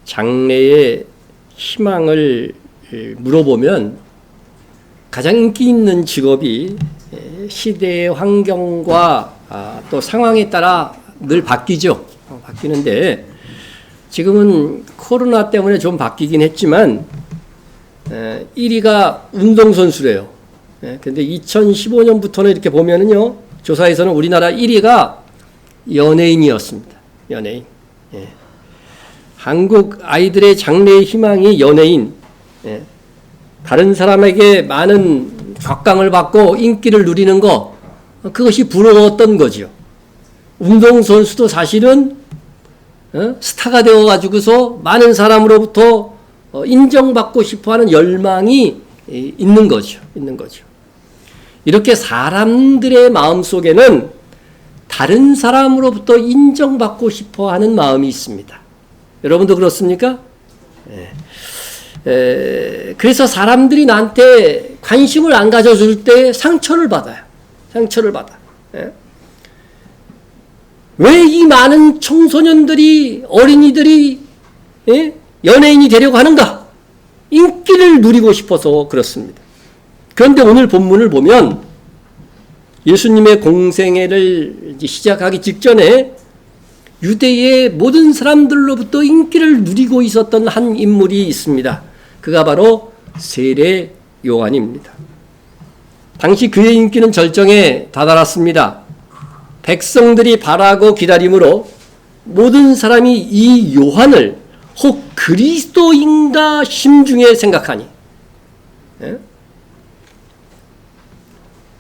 장래의 희망을 물어보면 가장 인기 있는 직업이 시대의 환경과 또 상황에 따라 늘 바뀌죠. 바뀌는데 지금은 코로나 때문에 좀 바뀌긴 했지만 1위가 운동선수래요. 근데 2015년부터는 이렇게 보면은요, 조사에서는 우리나라 1위가 연예인이었습니다. 연예인. 한국 아이들의 장래의 희망이 연예인. 다른 사람에게 많은 곽강을 받고 인기를 누리는 거, 그것이 부러웠던 거죠. 운동선수도 사실은 스타가 되어가지고서 많은 사람으로부터 인정받고 싶어하는 열망이 있는 거죠. 이렇게 사람들의 마음 속에는 다른 사람으로부터 인정받고 싶어하는 마음이 있습니다. 여러분도 그렇습니까? 그래서 사람들이 나한테 관심을 안 가져줄 때 상처를 받아요. 왜 이 많은 청소년들이, 어린이들이 연예인이 되려고 하는가? 인기를 누리고 싶어서 그렇습니다. 그런데 오늘 본문을 보면 예수님의 공생애를 시작하기 직전에 유대의 모든 사람들로부터 인기를 누리고 있었던 한 인물이 있습니다. 그가 바로 세례 요한입니다. 당시 그의 인기는 절정에 다다랐습니다. 백성들이 바라고 기다림으로 모든 사람이 이 요한을 혹 그리스도인가 심중에 생각하니,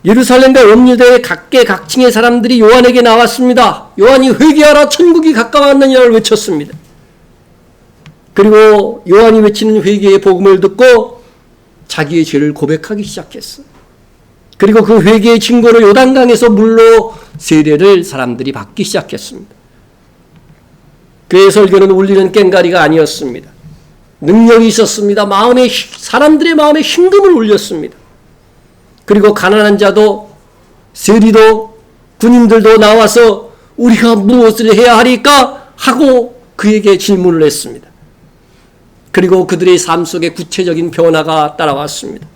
예루살렘과 원유대의 각계각층의 사람들이 요한에게 나왔습니다. 요한이 회개하라, 천국이 가까웠느냐를 외쳤습니다. 그리고 요한이 외치는 회개의 복음을 듣고 자기의 죄를 고백하기 시작했어요. 그리고 그 회개의 증거로 요단강에서 물로 세례를 사람들이 받기 시작했습니다. 그의 설교는 울리는 꽹과리가 아니었습니다. 능력이 있었습니다. 사람들의 마음에 힘금을 울렸습니다. 그리고 가난한 자도, 세리도, 군인들도 나와서 우리가 무엇을 해야 하리까 하고 그에게 질문을 했습니다. 그리고 그들의 삶 속에 구체적인 변화가 따라왔습니다.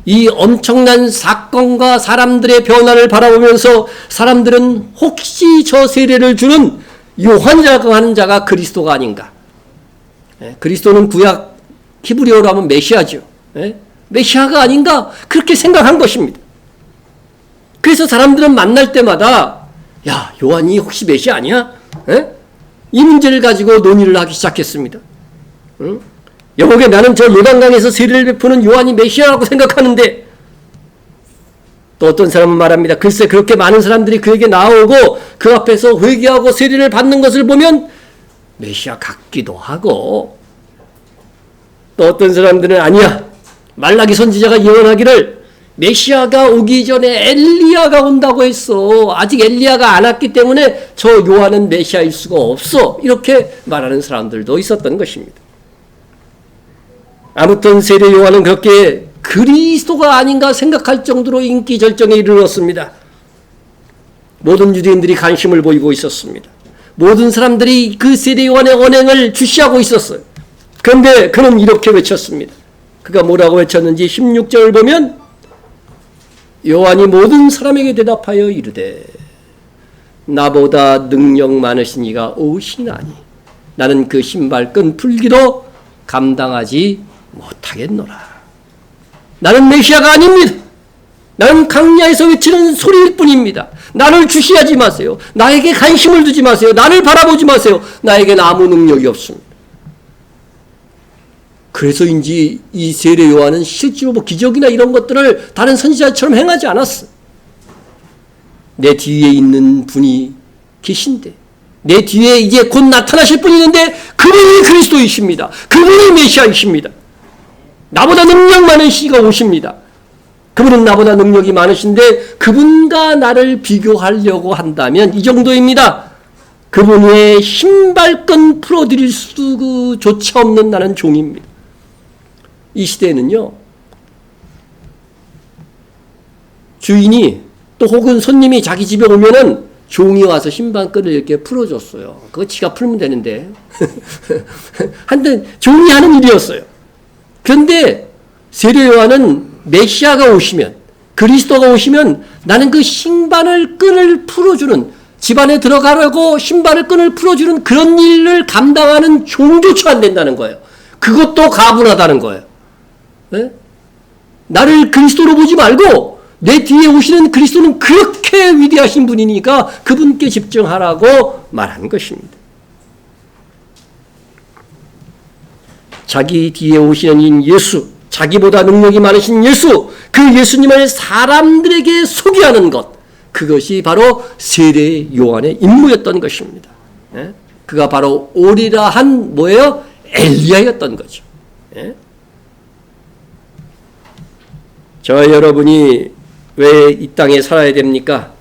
이 엄청난 사건과 사람들의 변화를 바라보면서 사람들은 혹시 저 세례를 주는 요한이라고 하는 자가 그리스도가 아닌가. 그리스도는 구약 히브리어로 하면 메시아죠. 메시아가 아닌가 그렇게 생각한 것입니다. 그래서 사람들은 만날 때마다 야, 요한이 혹시 메시아 아니야? 이 문제를 가지고 논의를 하기 시작했습니다. 여보게 나는 저 요단강에서 세례를 베푸는 요한이 메시아라고 생각하는데, 또 어떤 사람은 말합니다. 글쎄 그렇게 많은 사람들이 그에게 나오고 그 앞에서 회개하고 세례를 받는 것을 보면 메시아 같기도 하고, 또 어떤 사람들은 아니야, 말라기 선지자가 예언하기를 메시아가 오기 전에 엘리야가 온다고 했어. 아직 엘리야가 안 왔기 때문에 저 요한은 메시아일 수가 없어. 이렇게 말하는 사람들도 있었던 것입니다. 아무튼 세례 요한은 그렇게 그리스도가 아닌가 생각할 정도로 인기 절정에 이르렀습니다. 모든 유대인들이 관심을 보이고 있었습니다. 모든 사람들이 그 세례 요한의 언행을 주시하고 있었어요. 그런데 그는 이렇게 외쳤습니다. 그가 뭐라고 외쳤는지 16절을 보면 요한이 모든 사람에게 대답하여 이르되 나보다 능력 많으신 이가 오시나니 나는 그 신발끈 풀기도 감당하지 못하겠노라. 나는 메시아가 아닙니다. 나는 강야에서 외치는 소리일 뿐입니다. 나를 주시하지 마세요. 나에게 관심을 두지 마세요. 나를 바라보지 마세요. 나에겐 아무 능력이 없습니다. 그래서인지 이 세례 요한은 실제로 기적이나 이런 것들을 다른 선지자처럼 행하지 않았어. 내 뒤에 있는 분이 계신데, 내 뒤에 이제 곧 나타나실 분이 있는데 그분이 그리스도이십니다. 그분이 메시아이십니다. 나보다 능력 많은 시가 오십니다. 그분은 나보다 능력이 많으신데 그분과 나를 비교하려고 한다면 이 정도입니다. 그분의 신발끈 풀어드릴 수조차 없는 나는 종입니다. 이 시대에는요, 주인이 또 혹은 손님이 자기 집에 오면은 종이 와서 신방끈을 이렇게 풀어줬어요. 그거 지가 풀면 되는데. 한데 종이 하는 일이었어요. 그런데 세례 요한은 메시아가 오시면, 그리스도가 오시면 나는 그 신발을 끈을 풀어주는, 집안에 들어가라고 신발을 끈을 풀어주는 그런 일을 감당하는 종조차 안 된다는 거예요. 그것도 가분하다는 거예요. 네? 나를 그리스도로 보지 말고 내 뒤에 오시는 그리스도는 그렇게 위대하신 분이니까 그분께 집중하라고 말하는 것입니다. 자기 뒤에 오시는 예수, 자기보다 능력이 많으신 예수, 그 예수님을 사람들에게 소개하는 것, 그것이 바로 세례 요한의 임무였던 것입니다. 그가 바로 오리라 한 뭐예요? 엘리야였던 거죠. 저와 여러분이 왜 이 땅에 살아야 됩니까?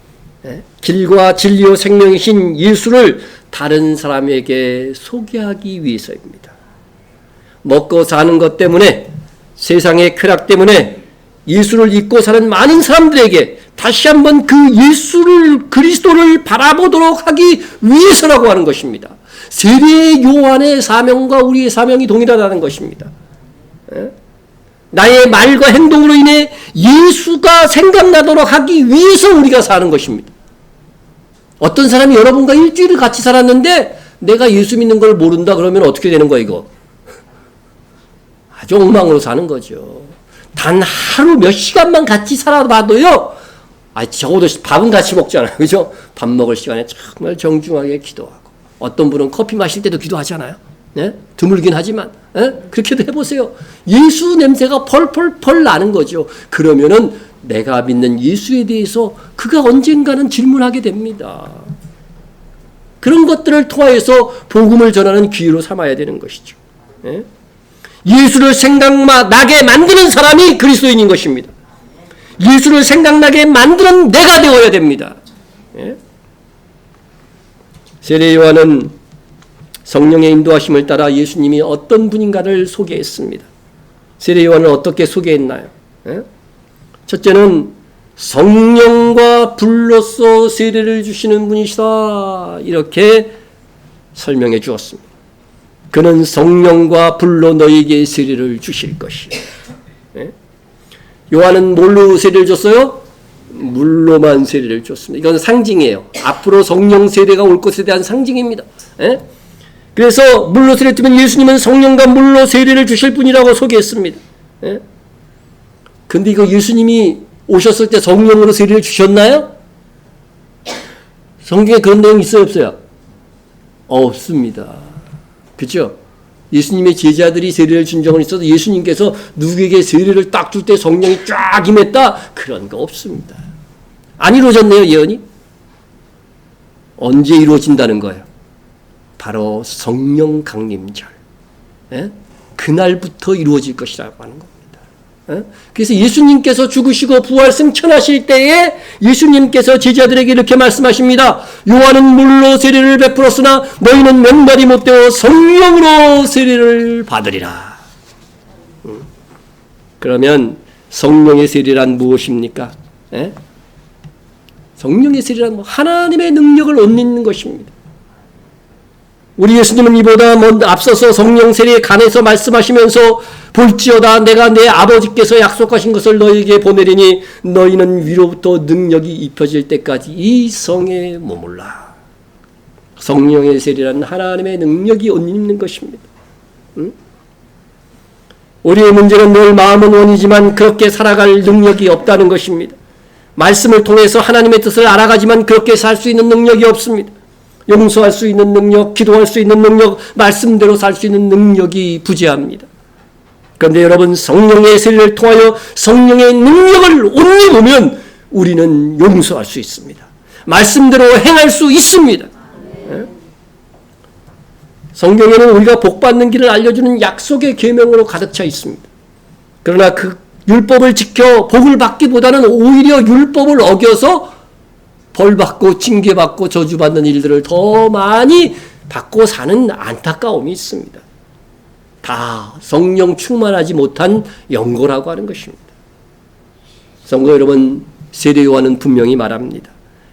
길과 진리요 생명이신 예수를 다른 사람에게 소개하기 위해서입니다. 먹고 사는 것 때문에, 세상의 쾌락 때문에 예수를 잊고 사는 많은 사람들에게 다시 한번 그 예수를, 그리스도를 바라보도록 하기 위해서라고 하는 것입니다. 세례 요한의 사명과 우리의 사명이 동일하다는 것입니다. 나의 말과 행동으로 인해 예수가 생각나도록 하기 위해서 우리가 사는 것입니다. 어떤 사람이 여러분과 일주일을 같이 살았는데 내가 예수 믿는 걸 모른다 그러면 어떻게 되는 거야 이거? 아주 엉망으로 사는 거죠. 단 하루 몇 시간만 같이 살아봐도요. 적어도 밥은 같이 먹잖아요. 그죠? 밥 먹을 시간에 정말 정중하게 기도하고, 어떤 분은 커피 마실 때도 기도하잖아요. 네? 드물긴 하지만 그렇게도 해보세요. 예수 냄새가 펄펄펄 나는 거죠. 그러면은 내가 믿는 예수에 대해서 그가 언젠가는 질문하게 됩니다. 그런 것들을 통하여서 복음을 전하는 기회로 삼아야 되는 것이죠. 예수를 생각나게 만드는 사람이 그리스도인인 것입니다. 예수를 생각나게 만드는 내가 되어야 됩니다. 세례 요한은 성령의 인도하심을 따라 예수님이 어떤 분인가를 소개했습니다. 세례 요한은 어떻게 소개했나요? 첫째는 성령과 불로써 세례를 주시는 분이시다, 이렇게 설명해 주었습니다. 그는 성령과 불로 너희에게 세례를 주실 것이요. 요한은 뭘로 세례를 줬어요? 물로만 세례를 줬습니다. 이건 상징이에요. 앞으로 성령 세례가 올 것에 대한 상징입니다. 그래서 물로 세례를 주면 예수님은 성령과 물로 세례를 주실 분이라고 소개했습니다. 근데 이거 예수님이 오셨을 때 성령으로 세례를 주셨나요? 성경에 그런 내용 있어요, 없어요? 없습니다. 그렇죠? 예수님의 제자들이 세례를 준 적은 있어도 예수님께서 누구에게 세례를 딱 줄 때 성령이 쫙 임했다, 그런 거 없습니다. 안 이루어졌네요, 예언이. 언제 이루어진다는 거예요? 바로 성령 강림절, 그날부터 이루어질 것이라고 하는 겁니다. 그래서 예수님께서 죽으시고 부활 승천하실 때에 예수님께서 제자들에게 이렇게 말씀하십니다. 요한은 물로 세례를 베풀었으나 너희는 몇 못 되어 성령으로 세례를 받으리라. 그러면 성령의 세례란 무엇입니까? 성령의 세례란 하나님의 능력을 얻는 것입니다. 우리 예수님은 이보다 먼저 앞서서 성령 세례에 관해서 말씀하시면서 볼지어다 내가 내 아버지께서 약속하신 것을 너희에게 보내리니 너희는 위로부터 능력이 입혀질 때까지 이 성에 머물라. 성령의 세례라는 하나님의 능력이 옷 입는 것입니다. 우리의 문제는 늘 마음은 원이지만 그렇게 살아갈 능력이 없다는 것입니다. 말씀을 통해서 하나님의 뜻을 알아가지만 그렇게 살 수 있는 능력이 없습니다. 용서할 수 있는 능력, 기도할 수 있는 능력, 말씀대로 살 수 있는 능력이 부재합니다. 그런데 여러분, 성령의 세례를 통하여 성령의 능력을 옷 입으면 우리는 용서할 수 있습니다. 말씀대로 행할 수 있습니다. 성경에는 우리가 복받는 길을 알려주는 약속의 계명으로 가득 차 있습니다. 그러나 그 율법을 지켜 복을 받기보다는 오히려 율법을 어겨서 벌받고 징계받고 저주받는 일들을 더 많이 받고 사는 안타까움이 있습니다. 다 성령 충만하지 못한 연고라고 하는 것입니다. 성도 여러분, 세례 요한은 분명히 말합니다.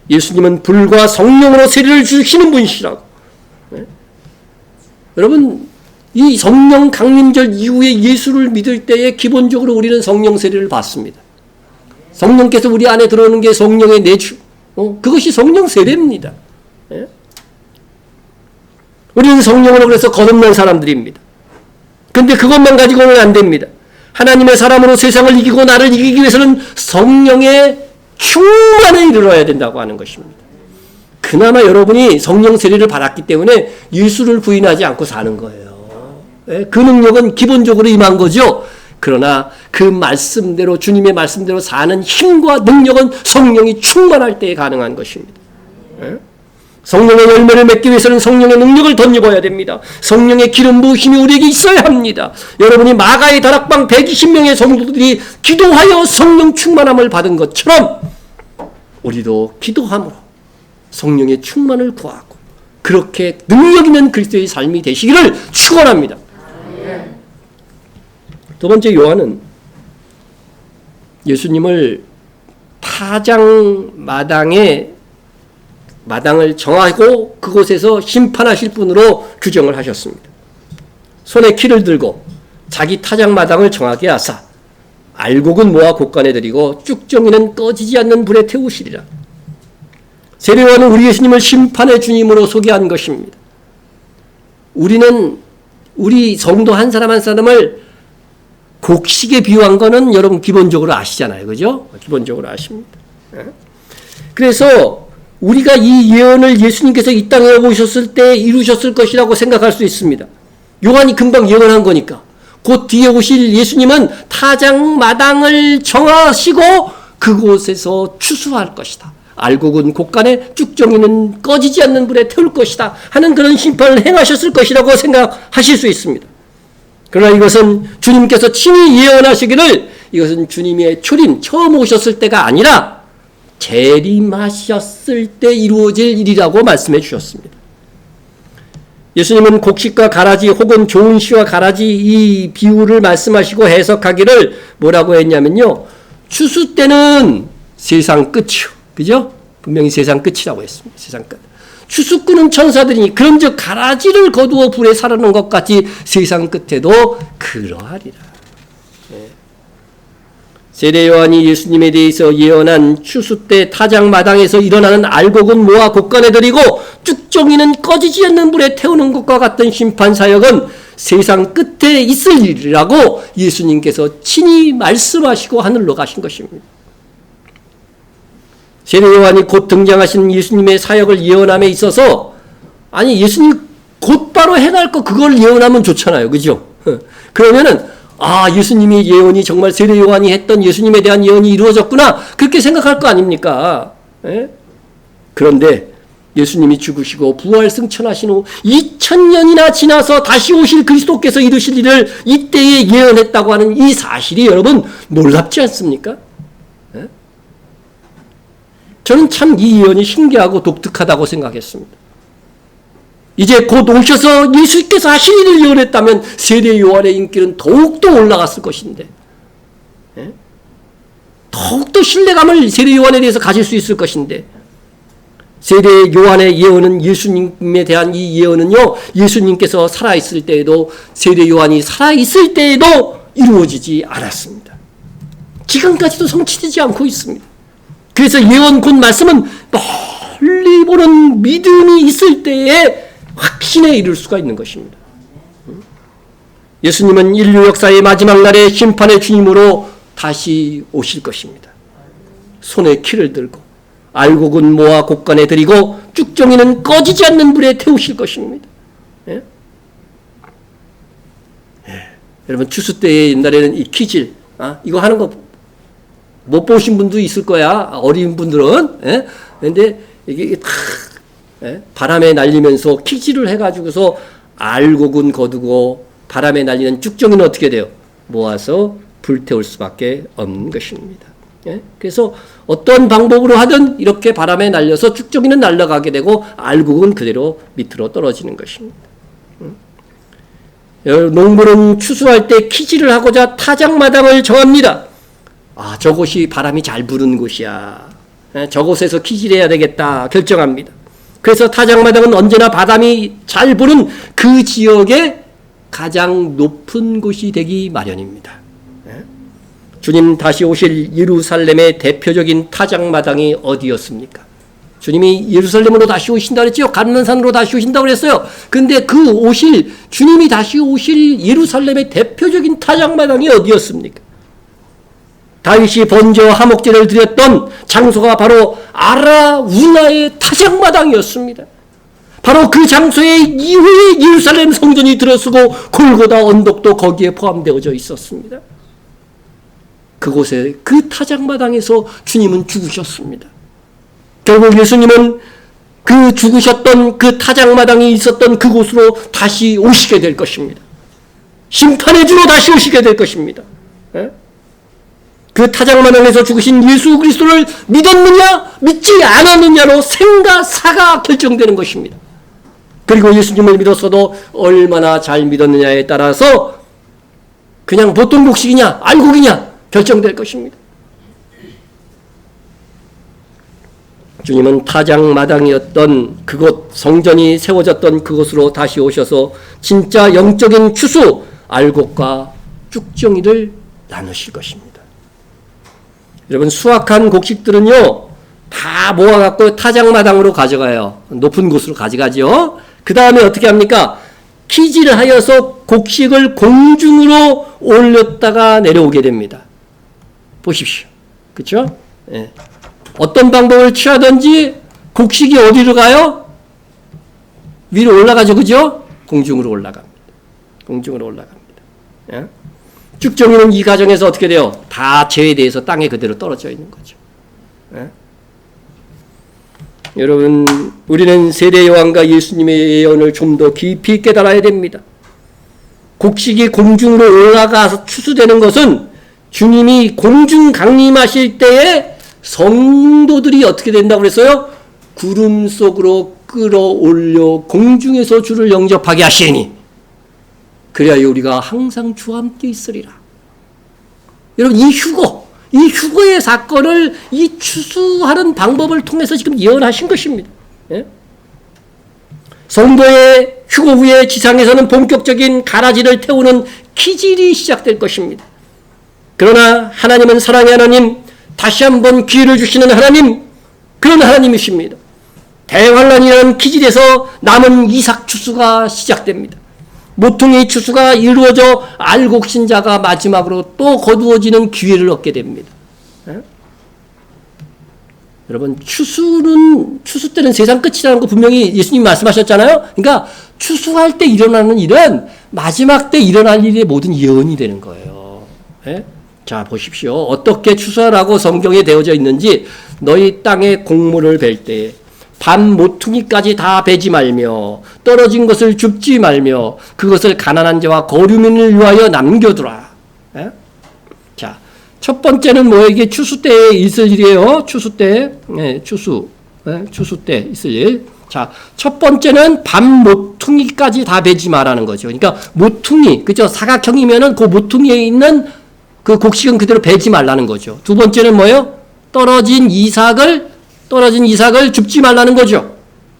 예수님은 불과 성령으로 세례를 주시는 분이시라고. 네? 여러분, 이 성령 강림절 이후에 예수를 믿을 때에 기본적으로 우리는 성령 세례를 받습니다. 성령께서 우리 안에 들어오는 게 성령의 내주, 그것이 성령 세례입니다. 네? 우리는 성령으로 그래서 거듭난 사람들입니다. 그런데 그것만 가지고는 안 됩니다. 하나님의 사람으로 세상을 이기고 나를 이기기 위해서는 성령의 충만에 이르러야 된다고 하는 것입니다. 그나마 여러분이 성령 세례를 받았기 때문에 예수를 부인하지 않고 사는 거예요. 그 능력은 기본적으로 임한 거죠. 그러나 그 말씀대로, 주님의 말씀대로 사는 힘과 능력은 성령이 충만할 때에 가능한 것입니다. 성령의 열매를 맺기 위해서는 성령의 능력을 덧입어야 됩니다. 성령의 기름 부으심이 우리에게 있어야 합니다. 여러분이 마가의 다락방 120명의 성도들이 기도하여 성령 충만함을 받은 것처럼 우리도 기도함으로 성령의 충만을 구하고 그렇게 능력 있는 그리스도의 삶이 되시기를 축원합니다. 두 번째, 요한은 예수님을 마당을 정하고 그곳에서 심판하실 분으로 규정을 하셨습니다. 손에 키를 들고 자기 타작 마당을 정하게 하사 알곡은 모아 곳간에 들이고 쭉정이는 꺼지지 않는 불에 태우시리라. 세례 요한은 우리 예수님을 심판의 주님으로 소개한 것입니다. 우리 성도 한 사람 한 사람을 곡식에 비유한 거는 여러분 기본적으로 아시잖아요. 그죠? 기본적으로 아십니다. 그래서 우리가 이 예언을 예수님께서 이 땅에 오셨을 때 이루셨을 것이라고 생각할 수 있습니다. 요한이 금방 예언한 거니까. 곧 뒤에 오실 예수님은 타작 마당을 정하시고 그곳에서 추수할 것이다. 알곡은 곳간에, 쭉정이는 꺼지지 않는 불에 태울 것이다 하는 그런 심판을 행하셨을 것이라고 생각하실 수 있습니다. 그러나 이것은 주님께서 친히 예언하시기를 이것은 주님의 초림, 처음 오셨을 때가 아니라 재림하셨을 때 이루어질 일이라고 말씀해 주셨습니다. 예수님은 곡식과 가라지 혹은 좋은 씨와 가라지 이 비유를 말씀하시고 해석하기를 뭐라고 했냐면요. 추수 때는 세상 끝이요. 그죠? 분명히 세상 끝이라고 했습니다. 세상 끝. 추수 꾸는 천사들이니 그런즉 가라지를 거두어 불에 사르는 것 같이 세상 끝에도 그러하리라. 네. 세례 요한이 예수님에 대해서 예언한 추수 때 타작 마당에서 일어나는 알곡은 모아 곳간에 들이고 쭉정이는 꺼지지 않는 불에 태우는 것과 같은 심판 사역은 세상 끝에 있을 일이라고 예수님께서 친히 말씀하시고 하늘로 가신 것입니다. 세례 요한이 곧 등장하신 예수님의 사역을 예언함에 있어서 아니 예수님 곧바로 행할 거 그걸 예언하면 좋잖아요. 그죠? 그러면은 예수님의 예언이 정말 세례 요한이 했던 예수님에 대한 예언이 이루어졌구나 그렇게 생각할 거 아닙니까? 예? 그런데 예수님이 죽으시고 부활 승천하신 후 2000년이나 지나서 다시 오실 그리스도께서 이루실 일을 이때에 예언했다고 하는 이 사실이 여러분 놀랍지 않습니까? 예? 저는 참 이 예언이 신기하고 독특하다고 생각했습니다. 이제 곧 오셔서 예수께서 하실 일을 예언했다면 세례 요한의 인기는 더욱더 올라갔을 것인데 더욱더 신뢰감을 세례 요한에 대해서 가질 수 있을 것인데 세례 요한의 예언은 예수님에 대한 이 예언은요 예수님께서 살아있을 때에도 세례 요한이 살아있을 때에도 이루어지지 않았습니다. 지금까지도 성취되지 않고 있습니다. 그래서 예언 곧 말씀은 멀리 보는 믿음이 있을 때에 확신에 이를 수가 있는 것입니다. 예수님은 인류 역사의 마지막 날에 심판의 주님으로 다시 오실 것입니다. 손에 키를 들고 알곡은 모아 곳간에 들이고 쭉정이는 꺼지지 않는 불에 태우실 것입니다. 예? 여러분 추수 때에 옛날에는 이 키질 이거 하는 거 못 보신 분도 있을 거야. 어린 분들은. 그런데 이게 다 바람에 날리면서 키질을 해가지고서 알곡은 거두고 바람에 날리는 쭉정이는 어떻게 돼요? 모아서 불태울 수밖에 없는 것입니다. 그래서 어떤 방법으로 하든 이렇게 바람에 날려서 쭉정이는 날아가게 되고 알곡은 그대로 밑으로 떨어지는 것입니다. 농부는 추수할 때 키질을 하고자 타작 마당을 정합니다. 저곳이 바람이 잘 부는 곳이야. 저곳에서 기질해야 되겠다 결정합니다. 그래서 타작마당은 언제나 바람이 잘 부는 그 지역의 가장 높은 곳이 되기 마련입니다. 주님 다시 오실 예루살렘의 대표적인 타작마당이 어디였습니까? 주님이 예루살렘으로 다시 오신다고 그랬죠. 감난산으로 다시 오신다고 그랬어요. 근데 주님이 다시 오실 예루살렘의 대표적인 타작마당이 어디였습니까? 다윗이 번제와 화목제를 드렸던 장소가 바로 아라우나의 타작마당이었습니다. 바로 그 장소에 이후에 예루살렘 성전이 들어서고 골고다 언덕도 거기에 포함되어져 있었습니다. 그곳에 그 타작마당에서 주님은 죽으셨습니다. 결국 예수님은 그 죽으셨던 그 타작마당이 있었던 그곳으로 다시 오시게 될 것입니다. 심판의 주로 다시 오시게 될 것입니다. 그 타작마당에서 죽으신 예수 그리스도를 믿었느냐 믿지 않았느냐로 생과 사가 결정되는 것입니다. 그리고 예수님을 믿었어도 얼마나 잘 믿었느냐에 따라서 그냥 보통 곡식이냐 알곡이냐 결정될 것입니다. 주님은 타작마당이었던 그곳, 성전이 세워졌던 그곳으로 다시 오셔서 진짜 영적인 추수, 알곡과 쭉정이를 나누실 것입니다. 여러분, 수확한 곡식들은요 다 모아갖고 타작마당으로 가져가요. 높은 곳으로 가져가죠. 그 다음에 어떻게 합니까? 키질을 하여서 곡식을 공중으로 올렸다가 내려오게 됩니다. 보십시오. 그렇죠? 예. 어떤 방법을 취하든지 곡식이 어디로 가요? 위로 올라가죠. 그죠? 공중으로 올라갑니다. 공중으로 올라갑니다. 예? 쭉정이는 이 과정에서 어떻게 돼요? 다 제외돼서 땅에 그대로 떨어져 있는 거죠. 예? 여러분, 우리는 세례 요한과 예수님의 예언을 좀 더 깊이 깨달아야 됩니다. 곡식이 공중으로 올라가서 추수되는 것은 주님이 공중 강림하실 때에 성도들이 어떻게 된다고 그랬어요? 구름 속으로 끌어올려 공중에서 주를 영접하게 하시니 그래야 우리가 항상 주와 함께 있으리라. 여러분, 이 휴거의 사건을 이 추수하는 방법을 통해서 지금 예언하신 것입니다. 예? 성도의 휴거 후에 지상에서는 본격적인 가라지를 태우는 기질이 시작될 것입니다. 그러나 하나님은 사랑의 하나님, 다시 한번 기회를 주시는 하나님, 그런 하나님이십니다. 대환란이라는 기질에서 남은 이삭 추수가 시작됩니다. 모퉁이 추수가 이루어져 알곡신자가 마지막으로 또 거두어지는 기회를 얻게 됩니다. 여러분, 추수 때는 세상 끝이라는 거 분명히 예수님이 말씀하셨잖아요. 그러니까 추수할 때 일어나는 일은 마지막 때 일어날 일의 모든 예언이 되는 거예요. 예? 자, 보십시오. 어떻게 추수하라고 성경에 되어져 있는지. 너희 땅에 곡물을 벨 때 반 모퉁이까지 다 베지 말며 떨어진 것을 줍지 말며 그것을 가난한 자와 거류민을 위하여 남겨두라. 예? 자, 첫 번째는 뭐예요? 이게 추수 때에 있을 일이에요. 추수 때, 추수 때 있을 일. 자, 첫 번째는 반 모퉁이까지 다 베지 말라는 거죠. 그러니까 모퉁이, 그죠? 사각형이면은 그 모퉁이에 있는 그 곡식은 그대로 베지 말라는 거죠. 두 번째는 뭐예요? 떨어진 이삭을 줍지 말라는 거죠.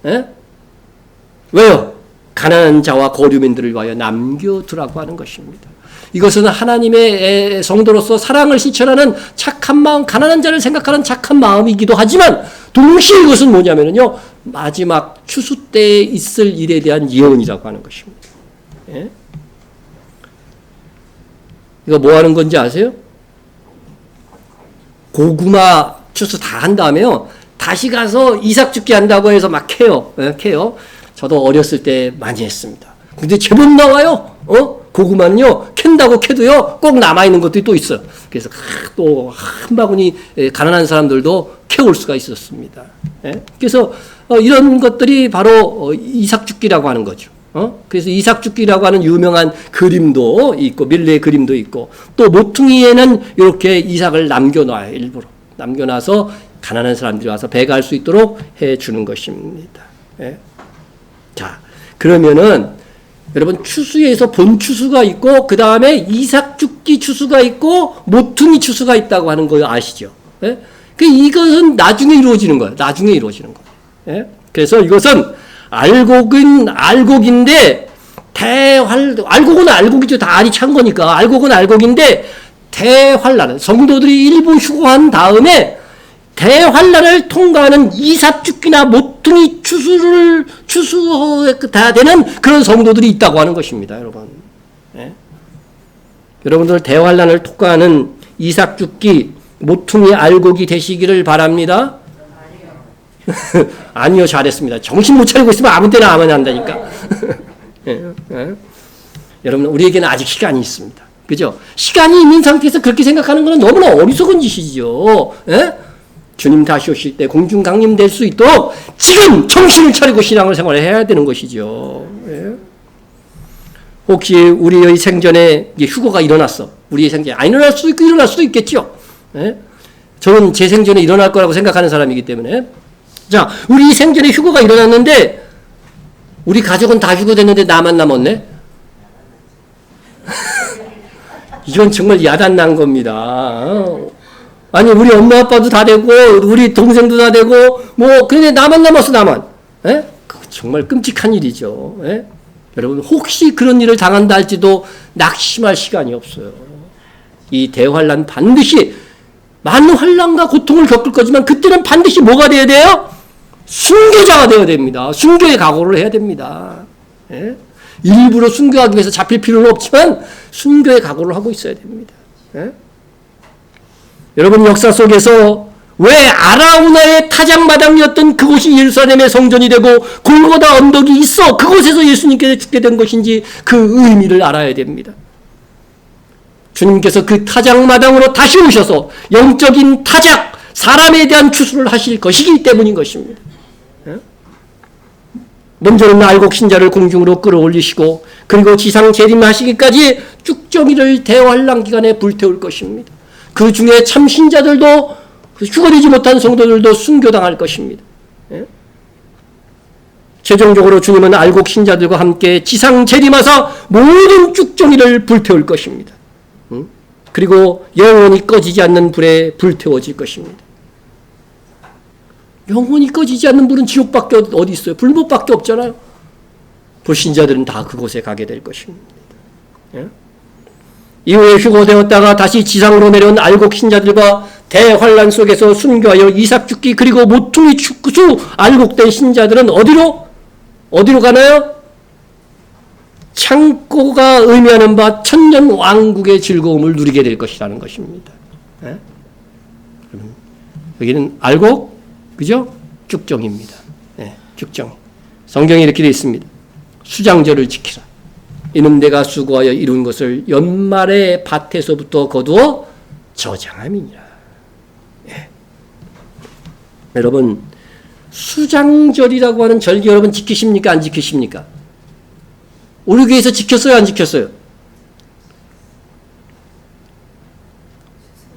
예? 왜요? 가난한 자와 거류민들을 위하여 남겨두라고 하는 것입니다. 이것은 하나님의 성도로서 사랑을 실천하는 착한 마음, 가난한 자를 생각하는 착한 마음이기도 하지만 동시에 이것은 뭐냐면요, 마지막 추수 때에 있을 일에 대한 예언이라고 하는 것입니다. 예? 이거 뭐 하는 건지 아세요? 고구마 추수 다 한 다음에요, 다시 가서 이삭 죽게 한다고 해서 막 캐요. 캐요. 저도 어렸을 때 많이 했습니다. 근데 제법 나와요. 고구마는요, 캔다고 캐도요, 꼭 남아있는 것들이 또 있어요. 그래서 또 한 바구니 가난한 사람들도 캐올 수가 있었습니다. 그래서 이런 것들이 바로 이삭 죽기라고 하는 거죠. 그래서 이삭 죽기라고 하는 유명한 그림도 있고, 밀레의 그림도 있고, 또 모퉁이에는 이렇게 이삭을 남겨놔요. 일부러. 남겨놔서 가난한 사람들이 와서 배가할 수 있도록 해주는 것입니다. 자, 그러면은 여러분, 추수에서 본 추수가 있고 그 다음에 이삭 죽기 추수가 있고 모퉁이 추수가 있다고 하는 거 아시죠? 이것은 나중에 이루어지는 거예요. 나중에 이루어지는 거예요. 예? 그래서 이것은 알곡인데 알곡은 알곡이죠. 다 알이 찬 거니까. 알곡은 알곡인데 대환란, 성도들이 일부 휴거한 다음에 대환란을 통과하는 이삭죽기나 모퉁이 추수해야 되는 그런 성도들이 있다고 하는 것입니다, 여러분. 예? 여러분들 대환란을 통과하는 이삭죽기, 모퉁이 알곡이 되시기를 바랍니다. 아니요, 잘했습니다. 정신 못 차리고 있으면 아무 때나 아무나 한다니까. 예, 예. 여러분, 우리에게는 아직 시간이 있습니다. 그죠? 시간이 있는 상태에서 그렇게 생각하는 것은 너무나 어리석은 짓이죠. 예? 주님 다시 오실 때 공중 강림될 수 있도록 지금 정신을 차리고 신앙을 생활을 해야 되는 것이죠. 예? 혹시 우리의 생전에 휴거가 일어났어. 우리의 생전에 안 일어날 수도 있고 일어날 수도 있겠죠. 예? 저는 제 생전에 일어날 거라고 생각하는 사람이기 때문에. 자, 우리 생전에 휴거가 일어났는데 우리 가족은 다 휴거됐는데 나만 남았네. 이건 정말 야단난 겁니다. 아니, 우리 엄마 아빠도 다 되고 우리 동생도 다 되고 그런데 나만 남았어, 나만. 예? 정말 끔찍한 일이죠. 예? 여러분, 혹시 그런 일을 당한다 할지도 낙심할 시간이 없어요. 이 대환란 반드시 많은 환란과 고통을 겪을 거지만 그때는 반드시 뭐가 돼야 돼요? 순교자가 되어야 됩니다. 순교의 각오를 해야 됩니다. 예? 일부러 순교하기 위해서 잡힐 필요는 없지만 순교의 각오를 하고 있어야 됩니다. 예? 여러분, 역사 속에서 왜 아라우나의 타작마당이었던 그곳이 예루살렘의 성전이 되고 골고다 언덕이 있어 그곳에서 예수님께서 죽게 된 것인지 그 의미를 알아야 됩니다. 주님께서 그 타작마당으로 다시 오셔서 영적인 타작, 사람에 대한 추수를 하실 것이기 때문인 것입니다. 먼저는 알곡 신자를 공중으로 끌어올리시고 그리고 지상 재림하시기까지 쭉정이를 대환란 기간에 불태울 것입니다. 그 중에 참신자들도 휴거되지 못한 성도들도 순교당할 것입니다. 최종적으로 주님은 알곡 신자들과 함께 지상 재림하사 모든 쭉정이를 불태울 것입니다. 그리고 영원히 꺼지지 않는 불에 불태워질 것입니다. 영원히 꺼지지 않는 불은 지옥밖에 어디 있어요? 불못밖에 없잖아요. 불신자들은 다 그곳에 가게 될 것입니다. 예? 이후에 휴거되었다가 다시 지상으로 내려온 알곡 신자들과 대환란 속에서 순교하여 이삭 죽기 그리고 모퉁이 축수 알곡된 신자들은 어디로 가나요? 창고가 의미하는 바 천년 왕국의 즐거움을 누리게 될 것이라는 것입니다. 예? 여기는 알곡, 그죠? 쭉정입니다. 예, 쭉정. 성경에 이렇게 되어 있습니다. 수장절을 지키라. 이는 내가 수고하여 이룬 것을 연말의 밭에서부터 거두어 저장함이니라. 예. 여러분, 수장절이라고 하는 절기 여러분 지키십니까? 안 지키십니까? 우리 교회에서 지켰어요? 안 지켰어요?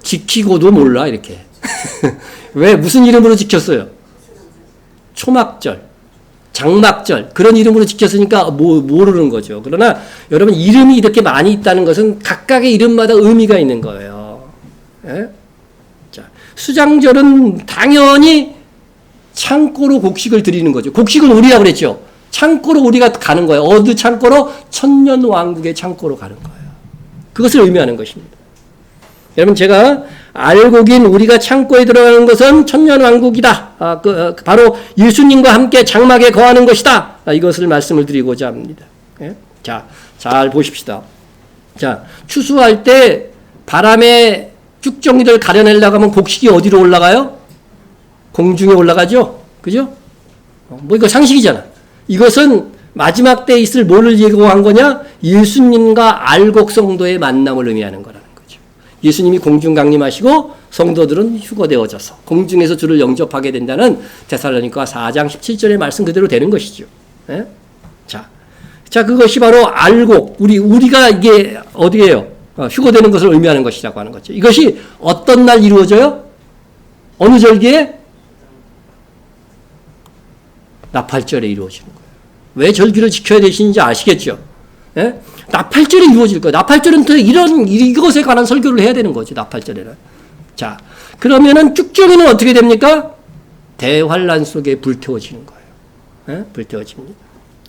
지키고도 몰라, 이렇게. 왜? 무슨 이름으로 지켰어요? 초막절, 장막절, 그런 이름으로 지켰으니까 모르는 거죠. 그러나 여러분, 이름이 이렇게 많이 있다는 것은 각각의 이름마다 의미가 있는 거예요. 예? 자, 수장절은 당연히 창고로 곡식을 드리는 거죠. 곡식은 우리라고 그랬죠. 창고로 우리가 가는 거예요. 어느 창고로? 천년왕국의 창고로 가는 거예요. 그것을 의미하는 것입니다. 여러분, 제가 알곡인 우리가 창고에 들어가는 것은 천년왕국이다. 바로 예수님과 함께 장막에 거하는 것이다. 이것을 말씀을 드리고자 합니다. 예? 자, 잘 보십시다. 자, 추수할 때 바람에 쭉정이를 가려내려고 하면 곡식이 어디로 올라가요? 공중에 올라가죠? 그죠? 이거 상식이잖아. 이것은 마지막 때에 있을 뭐를 예고한 거냐? 예수님과 알곡 성도의 만남을 의미하는 거라는 거죠. 예수님이 공중 강림하시고 성도들은 휴거되어져서 공중에서 주를 영접하게 된다는 데살로니가 4장 17절의 말씀 그대로 되는 것이죠. 네? 자, 그것이 바로 알곡, 우리가 이게 어디예요? 휴거되는 것을 의미하는 것이라고 하는 거죠. 이것이 어떤 날 이루어져요? 어느 절기에? 나팔절에 이루어지는 거예요. 왜 절기를 지켜야 되시는지 아시겠죠? 예? 나팔절에 이루어질 거예요. 나팔절은 또 이것에 관한 설교를 해야 되는 거죠. 나팔절에는. 자, 그러면은 쭉정이는 어떻게 됩니까? 대환란 속에 불태워지는 거예요. 예? 불태워집니다.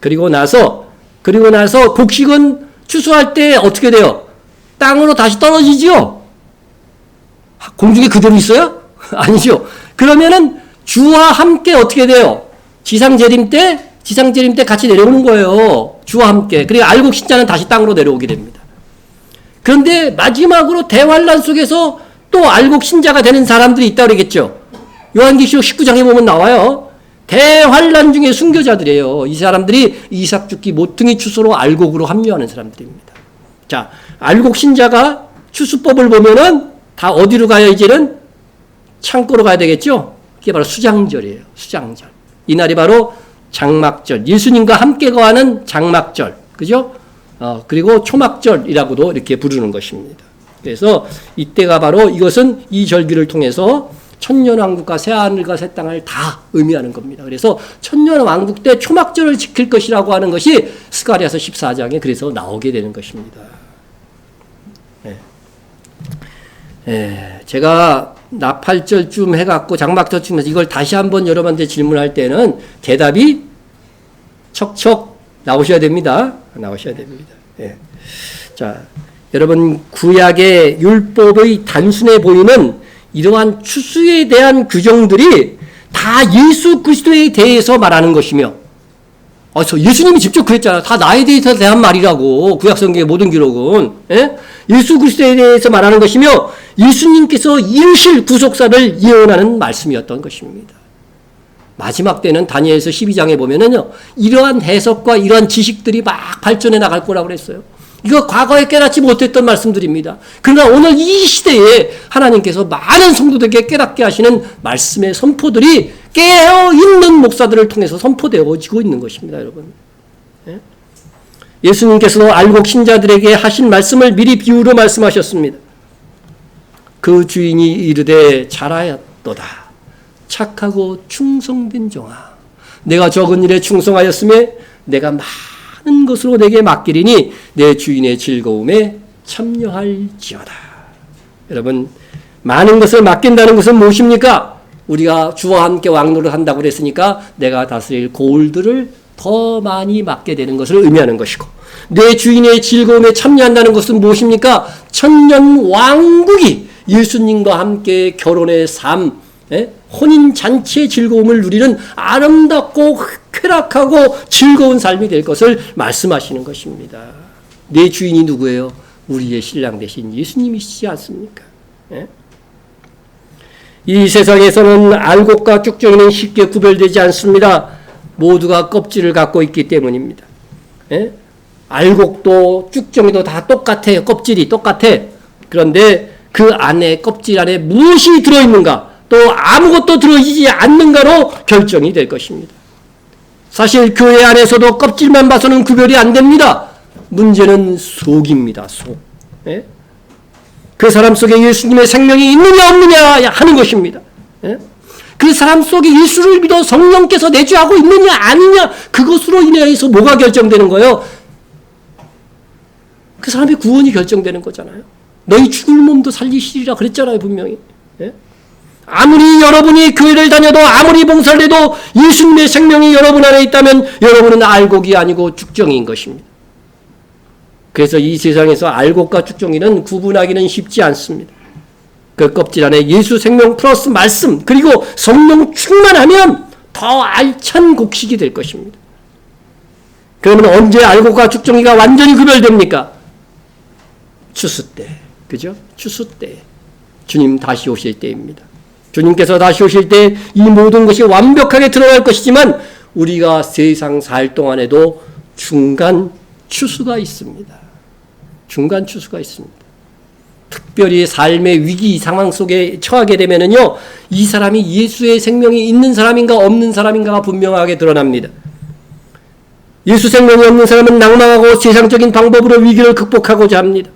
그리고 나서 곡식은 추수할 때 어떻게 돼요? 땅으로 다시 떨어지지요? 공중에 그대로 있어요? 아니죠. 그러면은 주와 함께 어떻게 돼요? 지상재림 때 같이 내려오는 거예요. 주와 함께. 그리고 알곡 신자는 다시 땅으로 내려오게 됩니다. 그런데 마지막으로 대환란 속에서 또 알곡 신자가 되는 사람들이 있다고 그러겠죠. 요한계시록 19장에 보면 나와요. 대환란 중에 순교자들이에요. 이 사람들이 이삭 죽기 모퉁이 추수로 알곡으로 합류하는 사람들입니다. 자, 알곡 신자가 추수법을 보면은 다 어디로 가요? 이제는 창고로 가야 되겠죠. 그게 바로 수장절이에요. 수장절. 이날이 바로 장막절. 예수님과 함께 거하는 장막절. 그죠? 그리고 초막절이라고도 이렇게 부르는 것입니다. 그래서 이때가 바로 이것은 이 절기를 통해서 천년왕국과 새하늘과 새 땅을 다 의미하는 겁니다. 그래서 천년왕국 때 초막절을 지킬 것이라고 하는 것이 스가랴서 14장에 그래서 나오게 되는 것입니다. 제가 나팔절쯤 해갖고 장막절쯤 해서 이걸 다시 한번 여러분한테 질문할 때는 대답이 척척 나오셔야 됩니다. 자, 여러분 구약의 율법의 단순해 보이는 이러한 추수에 대한 규정들이 다 예수 그리스도에 대해서 말하는 것이며, 예수님이 직접 그랬잖아요. 다 나에 대해서 대한 말이라고. 구약성경의 모든 기록은. 예수 그리스도에 대해서 말하는 것이며 예수님께서 이루실 구속사를 예언하는 말씀이었던 것입니다. 마지막 때는 다니엘서 12장에 보면은요, 이러한 해석과 이러한 지식들이 막 발전해 나갈 거라고 그랬어요. 이거 과거에 깨닫지 못했던 말씀들입니다. 그러나 오늘 이 시대에 하나님께서 많은 성도들에게 깨닫게 하시는 말씀의 선포들이 깨어있는 목사들을 통해서 선포되어지고 있는 것입니다, 여러분. 예수님께서 알곡 신자들에게 하신 말씀을 미리 비유로 말씀하셨습니다. 그 주인이 이르되 잘하였도다. 착하고 충성된 종아. 내가 적은 일에 충성하였으며 내가 많은 것으로 내게 맡기리니 내 주인의 즐거움에 참여할지어다. 여러분, 많은 것을 맡긴다는 것은 무엇입니까? 우리가 주와 함께 왕노를 한다고 그랬으니까 내가 다스릴 고을들을 더 많이 맡게 되는 것을 의미하는 것이고, 내 주인의 즐거움에 참여한다는 것은 무엇입니까? 천년 왕국이 예수님과 함께 결혼의 삶, 혼인잔치의 즐거움을 누리는 아름답고 쾌락하고 즐거운 삶이 될 것을 말씀하시는 것입니다. 내 주인이 누구예요? 우리의 신랑 되신 예수님이시지 않습니까? 이 세상에서는 알곡과 쭉정이는 쉽게 구별되지 않습니다. 모두가 껍질을 갖고 있기 때문입니다. 알곡도 쭉정이도 다 똑같아요. 껍질이 똑같아. 그런데 그 안에, 껍질 안에 무엇이 들어있는가, 또 아무것도 들어있지 않는가로 결정이 될 것입니다. 사실 교회 안에서도 껍질만 봐서는 구별이 안 됩니다. 문제는 속입니다. 속. 그 사람 속에 예수님의 생명이 있느냐 없느냐 하는 것입니다. 그 사람 속에 예수를 믿어 성령께서 내주하고 있느냐 아니냐, 그것으로 인해서 뭐가 결정되는 거예요? 그 사람의 구원이 결정되는 거잖아요. 너희 죽을 몸도 살리시리라 그랬잖아요, 분명히. 아무리 여러분이 교회를 다녀도 아무리 봉사를 해도 예수님의 생명이 여러분 안에 있다면 여러분은 알곡이 아니고 쭉정이인 것입니다. 그래서 이 세상에서 알곡과 쭉정이는 구분하기는 쉽지 않습니다. 그 껍질 안에 예수 생명 플러스 말씀, 그리고 성령 충만하면 더 알찬 곡식이 될 것입니다. 그러면 언제 알곡과 쭉정이가 완전히 구별됩니까? 추수 때. 그죠? 추수 때. 주님 다시 오실 때입니다. 주님께서 다시 오실 때 이 모든 것이 완벽하게 드러날 것이지만 우리가 세상 살 동안에도 중간 추수가 있습니다. 중간 추수가 있습니다. 특별히 삶의 위기 상황 속에 처하게 되면은요, 이 사람이 예수의 생명이 있는 사람인가 없는 사람인가가 분명하게 드러납니다. 예수 생명이 없는 사람은 낭망하고 세상적인 방법으로 위기를 극복하고자 합니다.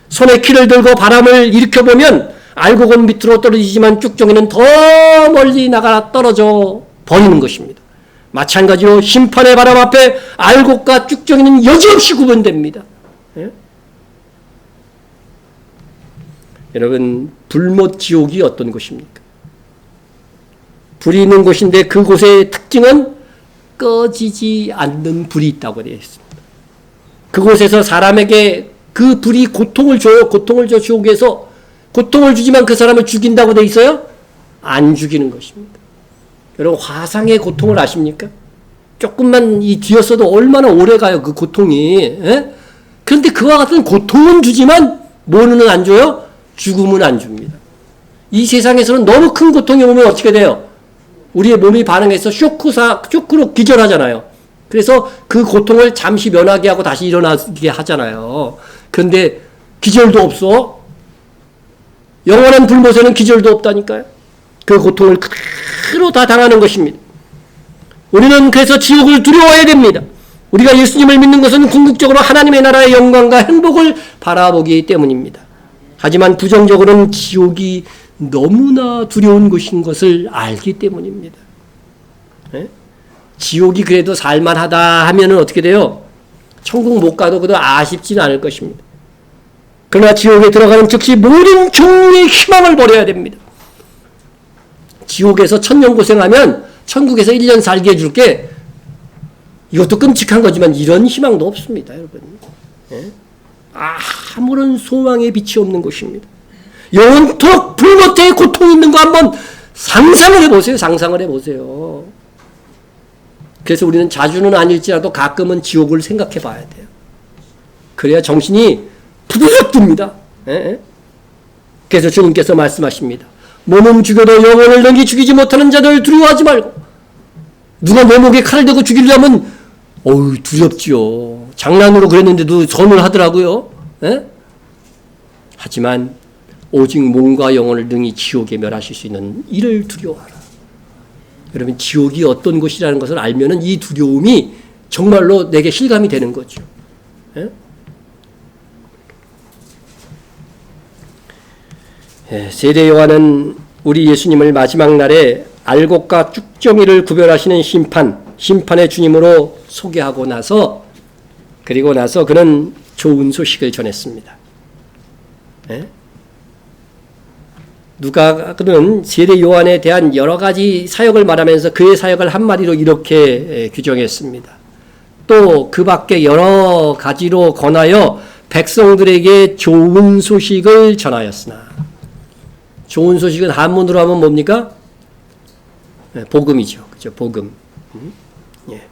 손에 키를 들고 바람을 일으켜보면 알곡은 밑으로 떨어지지만 쭉정이는 더 멀리 나가 떨어져 버리는 것입니다. 마찬가지로 심판의 바람 앞에 알곡과 쭉정이는 여지없이 구분됩니다. 여러분, 불못 지옥이 어떤 곳입니까? 불이 있는 곳인데 그곳의 특징은 꺼지지 않는 불이 있다고 되어 있습니다. 그곳에서 사람에게 그 불이 고통을 줘요. 고통을 줘. 지옥에서 고통을 주지만 그 사람을 죽인다고 되어 있어요? 안 죽이는 것입니다. 여러분, 화상의 고통을 아십니까? 조금만 뒤였어도 얼마나 오래 가요, 그 고통이. 에? 그런데 그와 같은 고통은 주지만 뭐는 안 줘요? 죽음은 안 줍니다. 이 세상에서는 너무 큰 고통이 오면 어떻게 돼요? 우리의 몸이 반응해서 쇼크로 기절하잖아요. 그래서 그 고통을 잠시 면하게 하고 다시 일어나게 하잖아요. 그런데 기절도 없어. 영원한 불못에는 기절도 없다니까요. 그 고통을 그대로 다 당하는 것입니다. 우리는 그래서 지옥을 두려워해야 됩니다. 우리가 예수님을 믿는 것은 궁극적으로 하나님의 나라의 영광과 행복을 바라보기 때문입니다. 하지만 부정적으로는 지옥이 너무나 두려운 곳인 것을 알기 때문입니다. 네? 지옥이 그래도 살만하다 하면은 어떻게 돼요? 천국 못 가도 그래도 아쉽지는 않을 것입니다. 그러나 지옥에 들어가는 즉시 모든 종류의 희망을 버려야 됩니다. 지옥에서 1000년 고생하면 천국에서 1년 살게 해줄게. 이것도 끔찍한 거지만 이런 희망도 없습니다, 여러분. 네? 아무런 소망의 빛이 없는 곳입니다. 영원토록 불못의 고통이 있는 거 한번 상상을 해보세요. 상상을 해보세요. 그래서 우리는 자주는 아닐지라도 가끔은 지옥을 생각해 봐야 돼요. 그래야 정신이 부드럽 듭니다. 예? 그래서 주님께서 말씀하십니다. 몸은 죽여도 영혼을 능히 죽이지 못하는 자들 두려워하지 말고. 누가 내 목에 칼을 대고 죽이려면 어우 두렵지요. 장난으로 그랬는데도 선을 하더라고요. 예? 하지만 오직 몸과 영혼을 능히 지옥에 멸하실 수 있는 이를 두려워하라. 여러분, 지옥이 어떤 곳이라는 것을 알면은 이 두려움이 정말로 내게 실감이 되는 거죠. 예? 예, 세례 요한은 우리 예수님을 마지막 날에 알곡과 쭉정이를 구별하시는 심판의 주님으로 소개하고 나서 그리고 나서 그는 좋은 소식을 전했습니다. 예? 누가는 세례 요한에 대한 여러 가지 사역을 말하면서 그의 사역을 한마디로 이렇게 규정했습니다. 또 그 밖에 여러 가지로 권하여 백성들에게 좋은 소식을 전하였으나. 좋은 소식은 한문으로 하면 뭡니까? 복음이죠. 그죠? 복음. 예.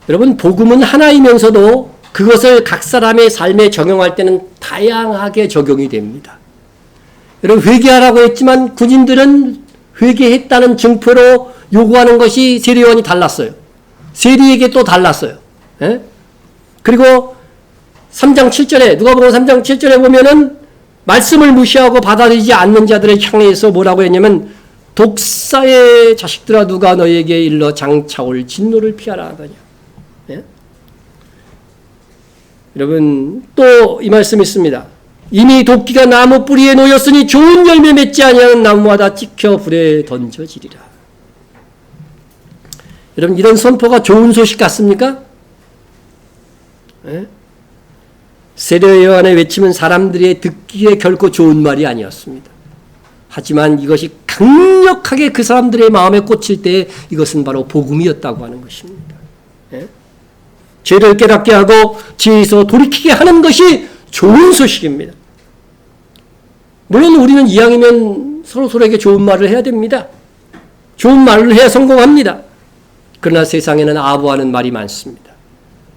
여러분, 복음은 하나이면서도 그것을 각 사람의 삶에 적용할 때는 다양하게 적용이 됩니다. 여러분, 회개하라고 했지만 군인들은 회개했다는 증표로 요구하는 것이 세례요한이 달랐어요. 세리에게 또 달랐어요. 예? 그리고 3장 7절에 누가복음 3장 7절에 보면은 말씀을 무시하고 받아들이지 않는 자들을 향해서 뭐라고 했냐면 독사의 자식들아 누가 너에게 일러 장차올 진노를 피하라 하더냐. 예? 여러분, 또 이 말씀이 있습니다. 이미 도끼가 나무 뿌리에 놓였으니 좋은 열매 맺지 아니하는 나무마다 찍혀 불에 던져지리라. 여러분, 이런 선포가 좋은 소식 같습니까? 예? 세례 요한의 외침은 사람들의 듣기에 결코 좋은 말이 아니었습니다. 하지만 이것이 강력하게 그 사람들의 마음에 꽂힐 때 이것은 바로 복음이었다고 하는 것입니다. 예? 죄를 깨닫게 하고 죄에서 돌이키게 하는 것이 좋은 소식입니다. 물론 우리는 이왕이면 서로에게 좋은 말을 해야 됩니다. 좋은 말을 해야 성공합니다. 그러나 세상에는 아부하는 말이 많습니다.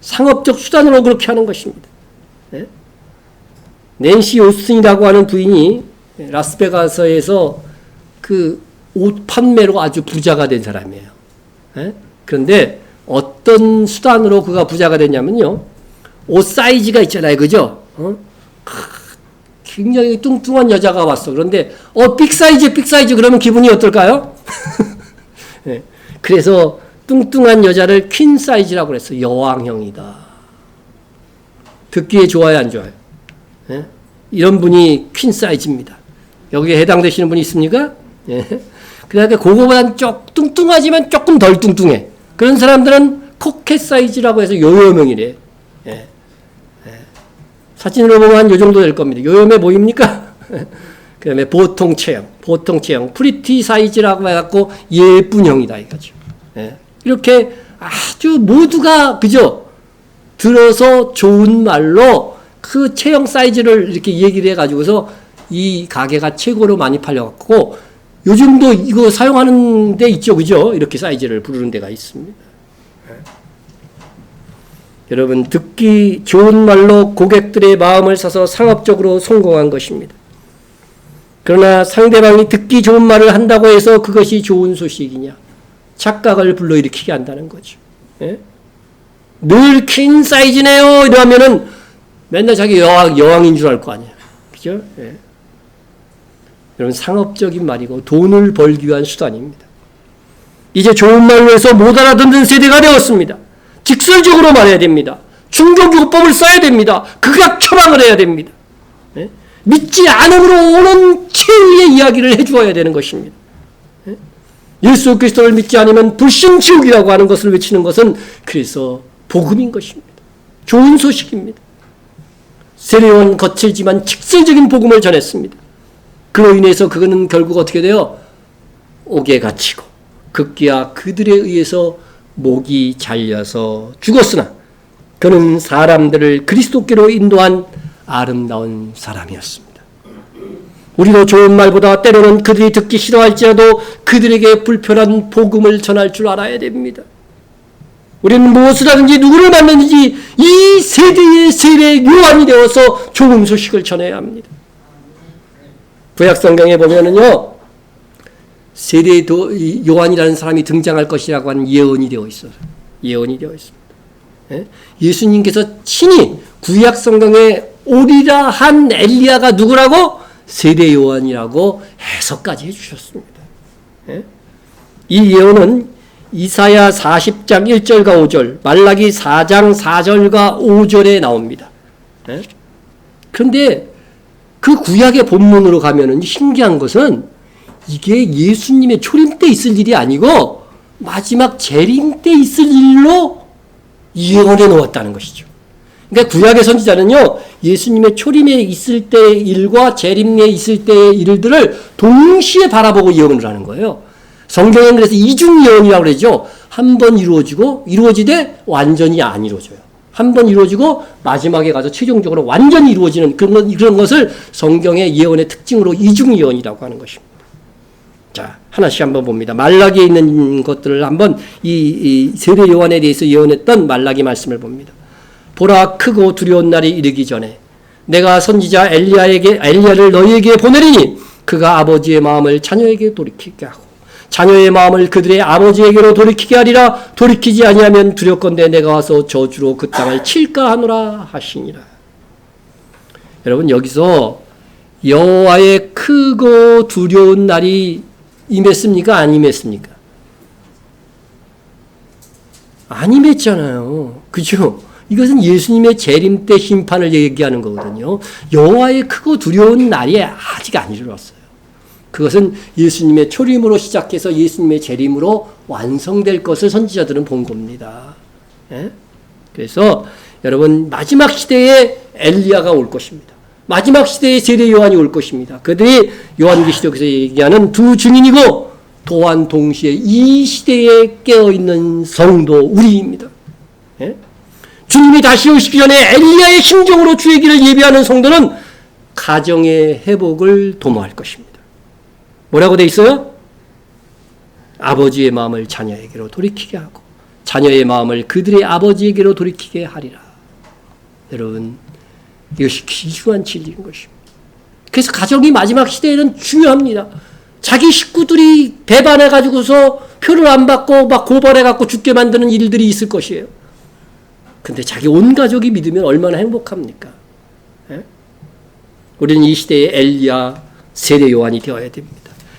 상업적 수단으로 그렇게 하는 것입니다. 네? 낸시 오스틴이라고 하는 부인이 라스베가스에서 그 옷 판매로 아주 부자가 된 사람이에요. 네? 그런데 어떤 수단으로 그가 부자가 됐냐면요. 옷 사이즈가 있잖아요. 그죠? 굉장히 뚱뚱한 여자가 왔어. 그런데 빅사이즈 그러면 기분이 어떨까요? 네. 그래서 뚱뚱한 여자를 퀸 사이즈라고 그랬어. 여왕형이다. 듣기에 좋아요, 안 좋아요? 네? 이런 분이 퀸 사이즈입니다. 여기에 해당되시는 분이 있습니까? 네. 그러니까 그거보다는 뚱뚱하지만 조금 덜 뚱뚱해. 그런 사람들은 코켓 사이즈라고 해서 요요명이래. 네. 네. 사진으로 보면 한 요 정도 될 겁니다. 요염에 보입니까? 그 다음에 보통 체형, 프리티 사이즈라고 해갖고 예쁜 형이다 이거죠. 예. 이렇게 아주 모두가 그죠? 들어서 좋은 말로 그 체형 사이즈를 이렇게 얘기를 해가지고서 이 가게가 최고로 많이 팔려갖고 요즘도 이거 사용하는 데 있죠, 그죠? 이렇게 사이즈를 부르는 데가 있습니다. 예. 여러분, 듣기 좋은 말로 고객들의 마음을 사서 상업적으로 성공한 것입니다. 그러나 상대방이 듣기 좋은 말을 한다고 해서 그것이 좋은 소식이냐? 착각을 불러일으키게 한다는 거죠. 예? 늘 큰 사이즈네요. 이러면은 맨날 자기 여왕인 줄 알 거 아니에요. 그죠? 예. 여러분, 상업적인 말이고 돈을 벌기 위한 수단입니다. 이제 좋은 말로 해서 못 알아듣는 세대가 되었습니다. 직설적으로 말해야 됩니다. 충격요법을 써야 됩니다. 극악 처방을 해야 됩니다. 예? 믿지 않음으로 오는 최후의 이야기를 해주어야 되는 것입니다. 예? 예수 그리스도를 믿지 않으면 불신지옥이라고 하는 것을 외치는 것은 그래서 복음인 것입니다. 좋은 소식입니다. 세례요한 거칠지만 직설적인 복음을 전했습니다. 그로 인해서 그거는 결국 어떻게 돼요? 옥에 갇히고 급기야 그들에 의해서 목이 잘려서 죽었으나 그는 사람들을 그리스도께로 인도한 아름다운 사람이었습니다. 우리도 좋은 말보다 때로는 그들이 듣기 싫어할지라도 그들에게 불편한 복음을 전할 줄 알아야 됩니다. 우리는 무엇을 하든지 누구를 만나든지 이 세대의 세례 요한이 되어서 좋은 소식을 전해야 합니다. 구약성경에 보면은요, 세례 요한이라는 사람이 등장할 것이라고 하는 예언이 되어 있어요. 예언이 되어 있습니다. 예? 예수님께서 친히 구약성경에 오리라 한 엘리야가 누구라고? 세례 요한이라고 해석까지 해주셨습니다. 예? 이 예언은 이사야 40장 1절과 5절, 말라기 4장 4절과 5절에 나옵니다. 예? 그런데 그 구약의 본문으로 가면은 신기한 것은 이게 예수님의 초림 때 있을 일이 아니고 마지막 재림 때 있을 일로 예언해 놓았다는 것이죠. 그러니까 구약의 선지자는요, 예수님의 초림에 있을 때의 일과 재림에 있을 때의 일들을 동시에 바라보고 예언을 하는 거예요. 성경은 그래서 이중 예언이라고 그러죠. 한 번 이루어지되 완전히 안 이루어져요. 한 번 이루어지고 마지막에 가서 최종적으로 완전히 이루어지는 그런 것을 성경의 예언의 특징으로 이중 예언이라고 하는 것입니다. 자, 하나씩 한번 봅니다. 말라기에 있는 것들을 한번 이 세례 요한에 대해서 예언했던 말라기 말씀을 봅니다. 보라, 크고 두려운 날이 이르기 전에 내가 선지자 엘리야를 너희에게 보내리니 그가 아버지의 마음을 자녀에게 돌이키게 하고 자녀의 마음을 그들의 아버지에게로 돌이키게 하리라. 돌이키지 아니하면 두렵건대 내가 와서 저주로 그 땅을 칠까 하노라 하시니라. 여러분, 여기서 여호와의 크고 두려운 날이 임했습니까? 안 임했습니까? 안 임했잖아요. 그죠? 이것은 예수님의 재림 때 심판을 얘기하는 거거든요. 여호와의 크고 두려운 날이 아직 안 이르렀어요. 그것은 예수님의 초림으로 시작해서 예수님의 재림으로 완성될 것을 선지자들은 본 겁니다. 예? 그래서 여러분, 마지막 시대에 엘리야가 올 것입니다. 마지막 시대에 세례 요한이 올 것입니다. 그들이 요한계시록에서 얘기하는 두 증인이고 또한 동시에 이 시대에 깨어있는 성도 우리입니다. 예? 주님이 다시 오시기 전에 엘리야의 심정으로 주의 길을 예비하는 성도는 가정의 회복을 도모할 것입니다. 뭐라고 돼 있어요? 아버지의 마음을 자녀에게로 돌이키게 하고 자녀의 마음을 그들의 아버지에게로 돌이키게 하리라. 여러분, 이것이 귀중한 진리인 것입니다. 그래서 가정이 마지막 시대에는 중요합니다. 자기 식구들이 배반해가지고서 표를 안 받고 막 고발해갖고 죽게 만드는 일들이 있을 것이에요. 근데 자기 온 가족이 믿으면 얼마나 행복합니까? 예? 우리는 이 시대의 엘리야, 세례 요한이 되어야 됩니다.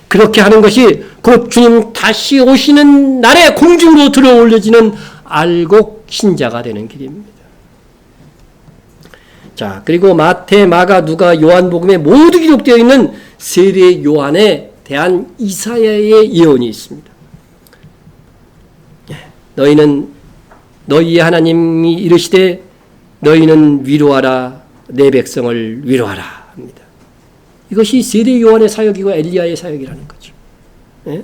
그렇게 하는 것이 곧 주님 다시 오시는 날에 공중으로 들어 올려지는 알곡 신자가 되는 길입니다. 자, 그리고 마태, 마가, 누가, 요한복음에 모두 기록되어 있는 세례 요한에 대한 이사야의 예언이 있습니다. 너희의 하나님이 이르시되 너희는 위로하라 내 백성을 위로하라 합니다. 이것이 세례 요한의 사역이고 엘리야의 사역이라는 거죠. 예?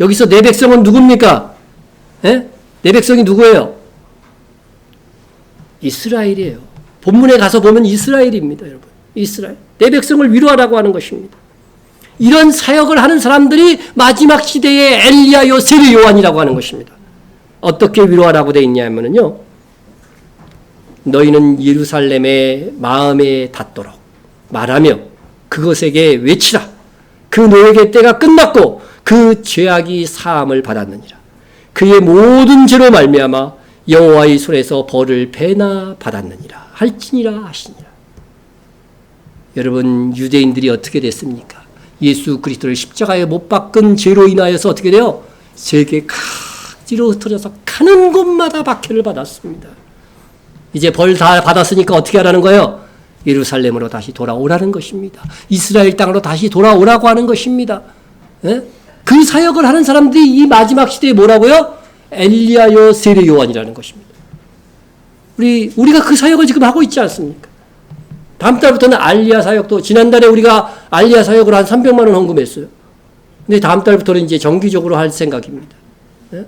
여기서 내 백성은 누굽니까? 예? 내 백성이 누구예요? 이스라엘이에요. 본문에 가서 보면 이스라엘입니다, 여러분. 이스라엘. 내 백성을 위로하라고 하는 것입니다. 이런 사역을 하는 사람들이 마지막 시대의 엘리야요 세례 요한이라고 하는 것입니다. 어떻게 위로하라고 되어 있냐면요. 너희는 예루살렘의 마음에 닿도록 말하며 그것에게 외치라. 그 노예의 때가 끝났고 그 죄악이 사함을 받았느니라. 그의 모든 죄로 말미암아 여호와의 손에서 벌을 배나 받았느니라 할지니라 하시니라. 여러분, 유대인들이 어떻게 됐습니까? 예수 그리스도를 십자가에 못 박은 죄로 인하여서 어떻게 돼요? 세계 각지로 흩어져서 가는 곳마다 박해를 받았습니다. 이제 벌 다 받았으니까 어떻게 하라는 거예요? 예루살렘으로 다시 돌아오라는 것입니다. 이스라엘 땅으로 다시 돌아오라고 하는 것입니다. 예? 그 사역을 하는 사람들이 이 마지막 시대에 뭐라고요? 엘리야요 세례 요한이라는 것입니다. 우리가 그 사역을 지금 하고 있지 않습니까? 다음 달부터는 알리야 사역도, 지난달에 우리가 알리야 사역으로 한 300만 원 헌금했어요. 근데 다음 달부터는 이제 정기적으로 할 생각입니다. 예?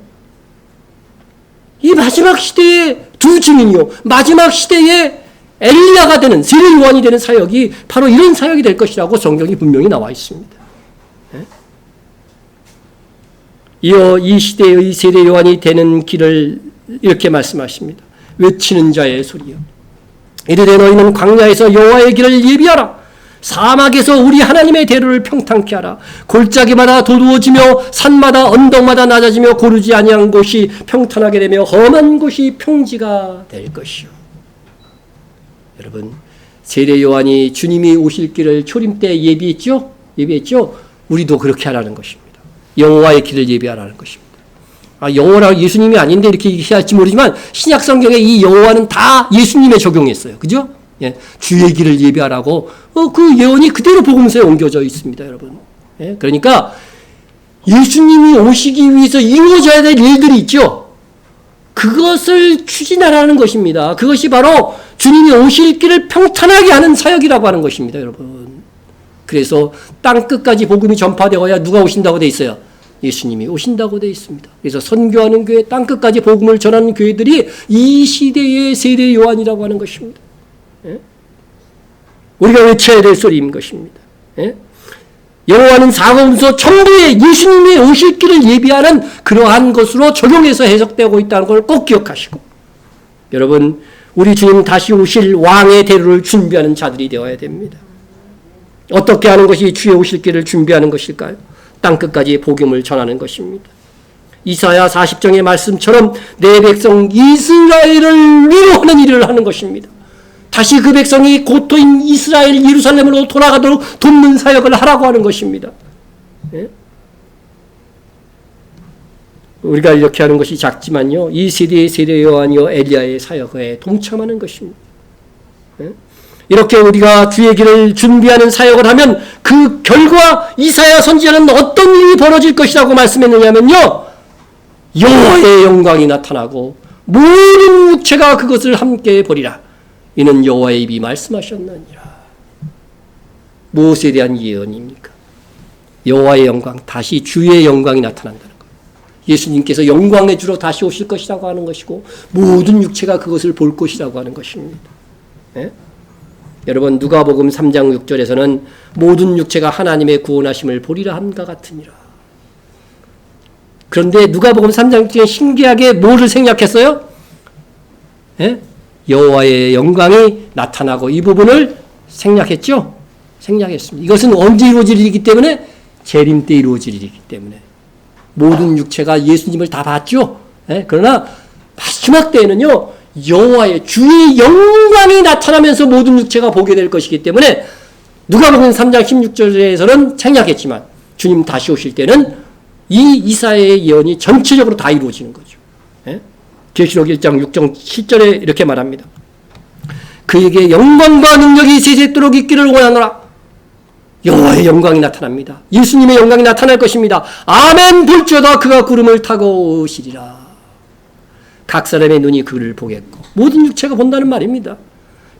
이 마지막 시대의 두 증인이요, 마지막 시대의 엘리야가 되는, 세례 요한이 되는 사역이 바로 이런 사역이 될 것이라고 성경이 분명히 나와 있습니다. 예? 이어 이 시대의 세례 요한이 되는 길을 이렇게 말씀하십니다. 외치는 자의 소리요, 이르되 너희는 광야에서 여호와의 길을 예비하라. 사막에서 우리 하나님의 대로를 평탄케 하라. 골짜기마다 도두어지며 산마다 언덕마다 낮아지며 고르지 아니한 곳이 평탄하게 되며 험한 곳이 평지가 될 것이요. 여러분, 세례 요한이 주님이 오실 길을 초림 때 예비했죠? 우리도 그렇게 하라는 것입니다. 여호와의 길을 예비하라는 것입니다. 여호와라고 예수님이 아닌데 이렇게 얘기할지 모르지만 신약 성경에 이 여호와는 다 예수님에 적용했어요. 그죠? 예, 주의 길을 예비하라고 그 예언이 그대로 복음서에 옮겨져 있습니다, 여러분. 예, 그러니까 예수님이 오시기 위해서 이루어져야 될 일들이 있죠. 그것을 추진하라는 것입니다. 그것이 바로 주님이 오실 길을 평탄하게 하는 사역이라고 하는 것입니다, 여러분. 그래서 땅 끝까지 복음이 전파되어야 누가 오신다고 돼 있어요? 예수님이 오신다고 되어 있습니다. 그래서 선교하는 교회, 땅끝까지 복음을 전하는 교회들이 이 시대의 세례 요한이라고 하는 것입니다. 예? 우리가 외쳐야 될 소리인 것입니다. 예? 여호와는 사복음서 전부에 예수님이 오실 길을 예비하는 그러한 것으로 적용해서 해석되고 있다는 걸 꼭 기억하시고, 여러분, 우리 주님 다시 오실 왕의 대로를 준비하는 자들이 되어야 됩니다. 어떻게 하는 것이 주의 오실 길을 준비하는 것일까요? 땅끝까지 복음을 전하는 것입니다. 이사야 40장의 말씀처럼 내 백성 이스라엘을 위로하는 일을 하는 것입니다. 다시 그 백성이 고토인 이스라엘 예루살렘으로 돌아가도록 돕는 사역을 하라고 하는 것입니다. 예? 우리가 이렇게 하는 것이 작지만요, 이 세대의 세례 요한이요 엘리야의 사역에 동참하는 것입니다. 예? 이렇게 우리가 주의 길을 준비하는 사역을 하면 그 결과 이사야 선지자는 어떤 일이 벌어질 것이라고 말씀했느냐면요, 여호와의 영광이 나타나고 모든 육체가 그것을 함께 보리라. 이는 여호와의 입이 말씀하셨느니라. 무엇에 대한 예언입니까? 여호와의 영광, 다시 주의 영광이 나타난다는 것. 예수님께서 영광의 주로 다시 오실 것이라고 하는 것이고 모든 육체가 그것을 볼 것이라고 하는 것입니다. 예? 여러분, 누가복음 3장 6절에서는 모든 육체가 하나님의 구원하심을 보리라 함과 같으니라. 그런데 누가복음 3장 6절에 신기하게 뭐를 생략했어요? 예? 여호와의 영광이 나타나고 이 부분을 생략했죠? 생략했습니다. 이것은 언제 이루어질 일이기 때문에? 재림 때 이루어질 일이기 때문에. 모든 육체가 예수님을 다 봤죠? 예? 그러나 마지막 때에는요, 여호와의 주의 영광이 나타나면서 모든 육체가 보게 될 것이기 때문에 누가복음 3장 16절에서는 생략했지만 주님 다시 오실 때는 이 이사야의 예언이 전체적으로 다 이루어지는 거죠. 예? 계시록 1장 6절 7절에 이렇게 말합니다. 그에게 영광과 능력이 세세토록 있기를 원하노라. 여호와의 영광이 나타납니다. 예수님의 영광이 나타날 것입니다. 아멘. 볼지어다 그가 구름을 타고 오시리라. 각 사람의 눈이 그를 보겠고 모든 육체가 본다는 말입니다.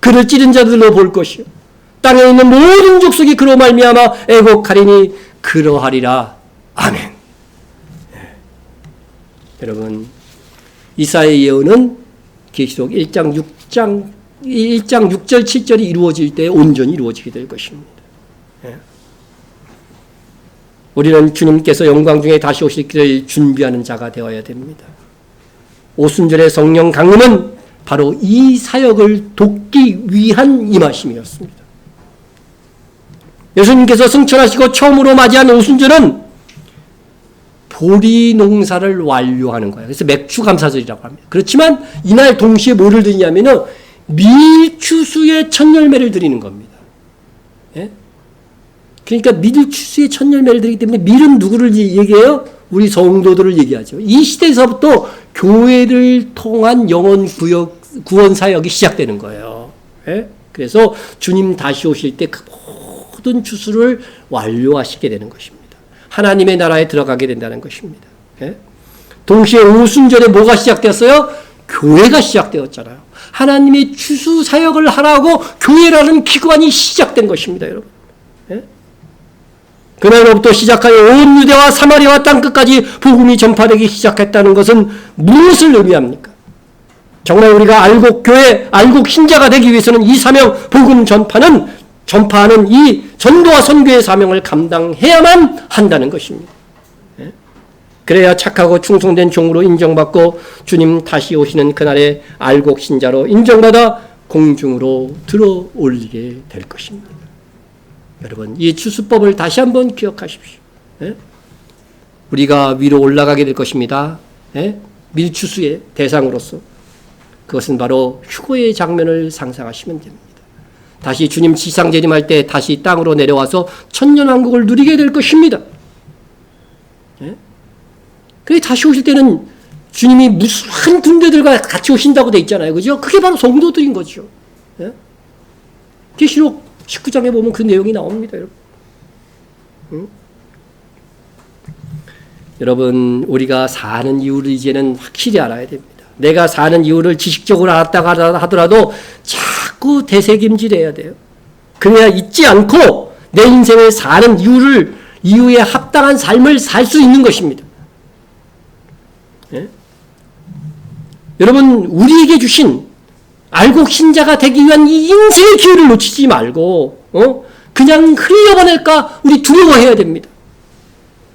그를 찌른 자들로 볼 것이요 땅에 있는 모든 족속이 그로 말미암아 애곡하리니 그러하리라. 아멘. 네. 여러분, 이사야의 예언은 계시록 1장 6절 7절이 이루어질 때 온전히 이루어지게 될 것입니다. 네. 우리는 주님께서 영광 중에 다시 오실 길을 준비하는 자가 되어야 됩니다. 오순절의 성령 강림은 바로 이 사역을 돕기 위한 임하심이었습니다. 예수님께서 승천하시고 처음으로 맞이한 오순절은 보리 농사를 완료하는 거예요. 그래서 맥주 감사절이라고 합니다. 그렇지만 이날 동시에 뭐를 드리냐면은 밀추수의 첫 열매를 드리는 겁니다. 예? 그러니까 밀추수의 첫 열매를 드리기 때문에 밀은 누구를 얘기해요? 우리 성도들을 얘기하죠. 이 시대에서부터 교회를 통한 영혼 구원 사역이 시작되는 거예요. 예? 그래서 주님 다시 오실 때 그 모든 추수를 완료하시게 되는 것입니다. 하나님의 나라에 들어가게 된다는 것입니다. 예? 동시에 오순절에 뭐가 시작되었어요? 교회가 시작되었잖아요. 하나님의 추수 사역을 하라고 교회라는 기관이 시작된 것입니다, 여러분. 예? 그날로부터 시작하여 온 유대와 사마리아와 땅끝까지 복음이 전파되기 시작했다는 것은 무엇을 의미합니까? 정말 우리가 알곡 신자가 되기 위해서는 이 사명, 복음 전파하는 이 전도와 선교의 사명을 감당해야만 한다는 것입니다. 그래야 착하고 충성된 종으로 인정받고 주님 다시 오시는 그날의 알곡 신자로 인정받아 공중으로 들어올리게 될 것입니다. 여러분, 이 추수법을 다시 한번 기억하십시오. 우리가 위로 올라가게 될 것입니다. 밀추수의 대상으로서. 그것은 바로 휴거의 장면을 상상하시면 됩니다. 다시 주님 지상 재림할 때 다시 땅으로 내려와서 천년왕국을 누리게 될 것입니다. 그래 다시 오실 때는 주님이 무수한 군대들과 같이 오신다고 돼 있잖아요. 그죠? 그게 바로 성도들인 거죠. 계시록 19장에 보면 그 내용이 나옵니다. 여러분. 여러분, 우리가 사는 이유를 이제는 확실히 알아야 됩니다. 내가 사는 이유를 지식적으로 알았다가 하더라도 자꾸 되새김질해야 돼요. 그래야 잊지 않고 내 인생을 사는 이유에 합당한 삶을 살 수 있는 것입니다. 예? 여러분, 우리에게 주신 알곡 신자가 되기 위한 이 인생의 기회를 놓치지 말고 그냥 흘려보낼까 우리 두려워해야 됩니다.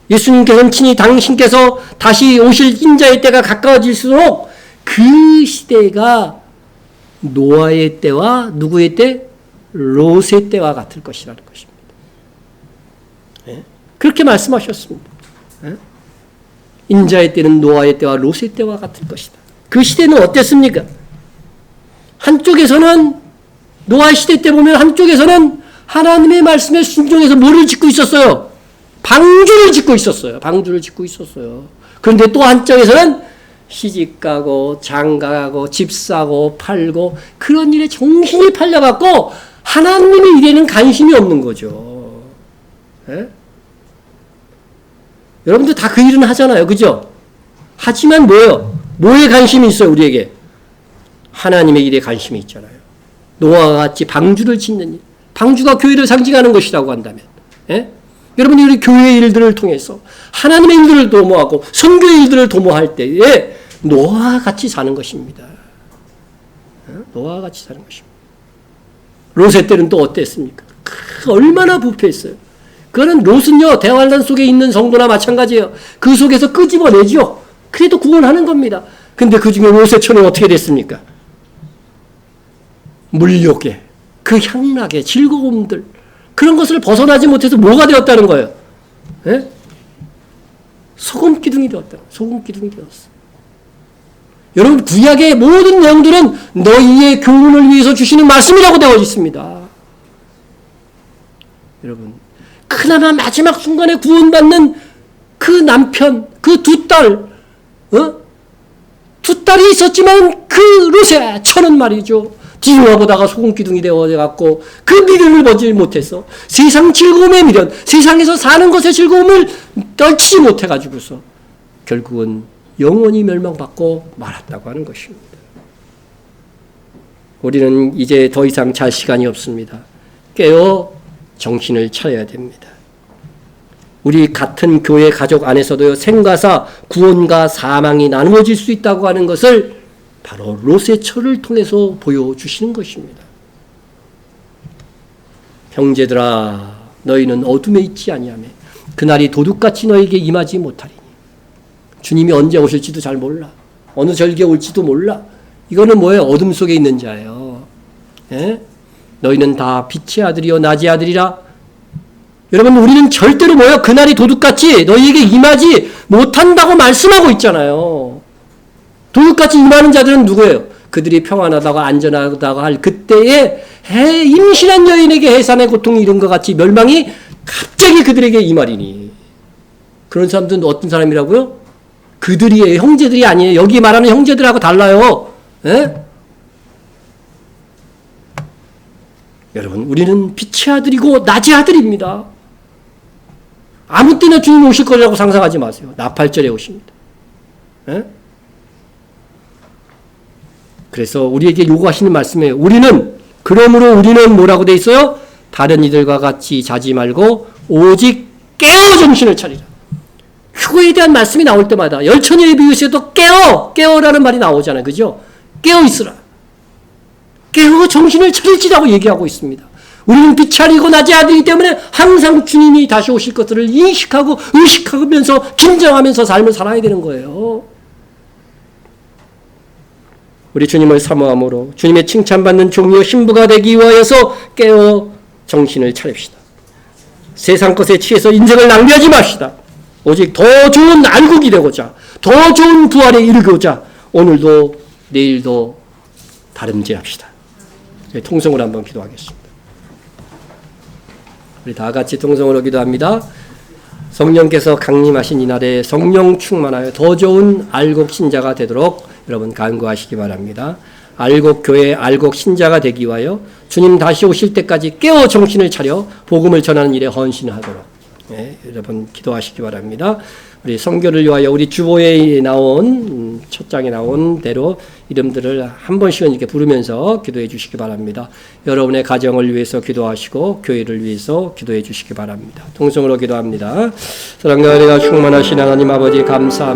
예수님께서는 친히 당신께서 다시 오실 인자의 때가 가까워질수록 그 시대가 노아의 때와 누구의 때? 롯의 때와 같을 것이라는 것입니다. 예? 그렇게 말씀하셨습니다. 예? 인자의 때는 노아의 때와 롯의 때와 같을 것이다. 그 시대는 어땠습니까? 한쪽에서는 노아 시대 때 보면 한쪽에서는 하나님의 말씀에 순종해서 뭐를 짓고 있었어요? 방주를 짓고 있었어요. 방주를 짓고 있었어요. 그런데 또 한쪽에서는 시집가고 장가가고 집 사고 팔고 그런 일에 정신이 팔려갖고 하나님의 일에는 관심이 없는 거죠. 예? 여러분들 다 그 일은 하잖아요. 그죠? 하지만 뭐예요? 뭐에 관심이 있어요, 우리에게? 하나님의 일에 관심이 있잖아요. 노아와 같이 방주를 짓는 일. 방주가 교회를 상징하는 것이라고 한다면. 예? 여러분이 우리 교회의 일들을 통해서 하나님의 일들을 도모하고 선교의 일들을 도모할 때에 노아와 같이 사는 것입니다. 노아와 같이 사는 것입니다. 롯의 때는 또 어땠습니까? 얼마나 부패했어요. 그거는 롯은요, 대환란 속에 있는 성도나 마찬가지예요. 그 속에서 끄집어내죠. 그래도 구원하는 겁니다. 근데 그 중에 롯의 처는 어떻게 됐습니까? 물욕에, 그 향락의 즐거움들, 그런 것을 벗어나지 못해서 뭐가 되었다는 거예요? 예? 소금 기둥이 되었다. 소금 기둥이 되었어. 여러분, 구약의 모든 내용들은 너희의 교훈을 위해서 주시는 말씀이라고 되어 있습니다. 여러분, 그나마 마지막 순간에 구원받는 그 남편, 그 두 딸, 두 딸이 있었지만 그 롯의 처는 말이죠. 뒤돌아보다가 소금 기둥이 되어갖고 그 미련을 버리지 못해서 세상 즐거움의 미련, 세상에서 사는 것의 즐거움을 떨치지 못해가지고서 결국은 영원히 멸망받고 말았다고 하는 것입니다. 우리는 이제 더 이상 잘 시간이 없습니다. 깨어 정신을 차려야 됩니다. 우리 같은 교회 가족 안에서도요, 생과사, 구원과 사망이 나누어질 수 있다고 하는 것을 바로 롯의 통해서 보여주시는 것입니다. 형제들아, 너희는 어둠에 있지 아니하며 그날이 도둑같이 너희에게 임하지 못하리니. 주님이 언제 오실지도 잘 몰라. 어느 절기에 올지도 몰라. 이거는 뭐예요? 어둠 속에 있는 자예요. 예? 너희는 다 빛의 아들이요 낮의 아들이라. 여러분, 우리는 절대로 뭐예요? 그날이 도둑같이 너희에게 임하지 못한다고 말씀하고 있잖아요. 도둑같이 임하는 자들은 누구예요? 그들이 평안하다고 안전하다고 할 그때에 임신한 여인에게 해산의 고통이 이른 것 같이 멸망이 갑자기 그들에게 임하리니. 그런 사람들은 어떤 사람이라고요? 그들이에요. 형제들이 아니에요. 여기 말하는 형제들하고 달라요. 예? 여러분, 우리는 빛의 아들이고 낮의 아들입니다. 아무 때나 주님 오실 거라고 상상하지 마세요. 나팔절에 오십니다. 예? 그래서 우리에게 요구하시는 말씀이에요. 그러므로 우리는 뭐라고 돼 있어요? 다른 이들과 같이 자지 말고 오직 깨어 정신을 차리라. 휴거에 대한 말씀이 나올 때마다 열처녀의 비유에서도 깨어라는 말이 나오잖아요. 그죠? 깨어 있으라. 깨어 정신을 차릴지라고 얘기하고 있습니다. 우리는 빛이 아니고 낮의 아들이기 때문에 항상 주님이 다시 오실 것들을 인식하고 의식하면서 긴장하면서 삶을 살아야 되는 거예요. 우리 주님을 사모함으로 주님의 칭찬받는 종이요 신부가 되기 위하여서 깨어 정신을 차립시다. 세상 것에 취해서 인생을 낭비하지 맙시다. 오직 더 좋은 알곡이 되고자, 더 좋은 부활에 이르고자 오늘도 내일도 다름질합시다. 통성으로 한번 기도하겠습니다. 우리 다 같이 통성으로 기도합니다. 성령께서 강림하신 이날에 성령 충만하여 더 좋은 알곡 신자가 되도록 여러분 간구하시기 바랍니다. 알곡 교회, 알곡 신자가 되기 위하여 주님 다시 오실 때까지 깨어 정신을 차려 복음을 전하는 일에 헌신하도록 여러분 기도하시기 바랍니다. 우리 선교를 위하여 우리 주보에 나온 첫 장에 나온 대로 이름들을 한 번씩은 이렇게 부르면서 기도해 주시기 바랍니다. 여러분의 가정을 위해서 기도하시고 교회를 위해서 기도해 주시기 바랍니다. 통성으로 기도합니다. 사랑과 은혜가 충만하신 하나님 아버지 감사합니다.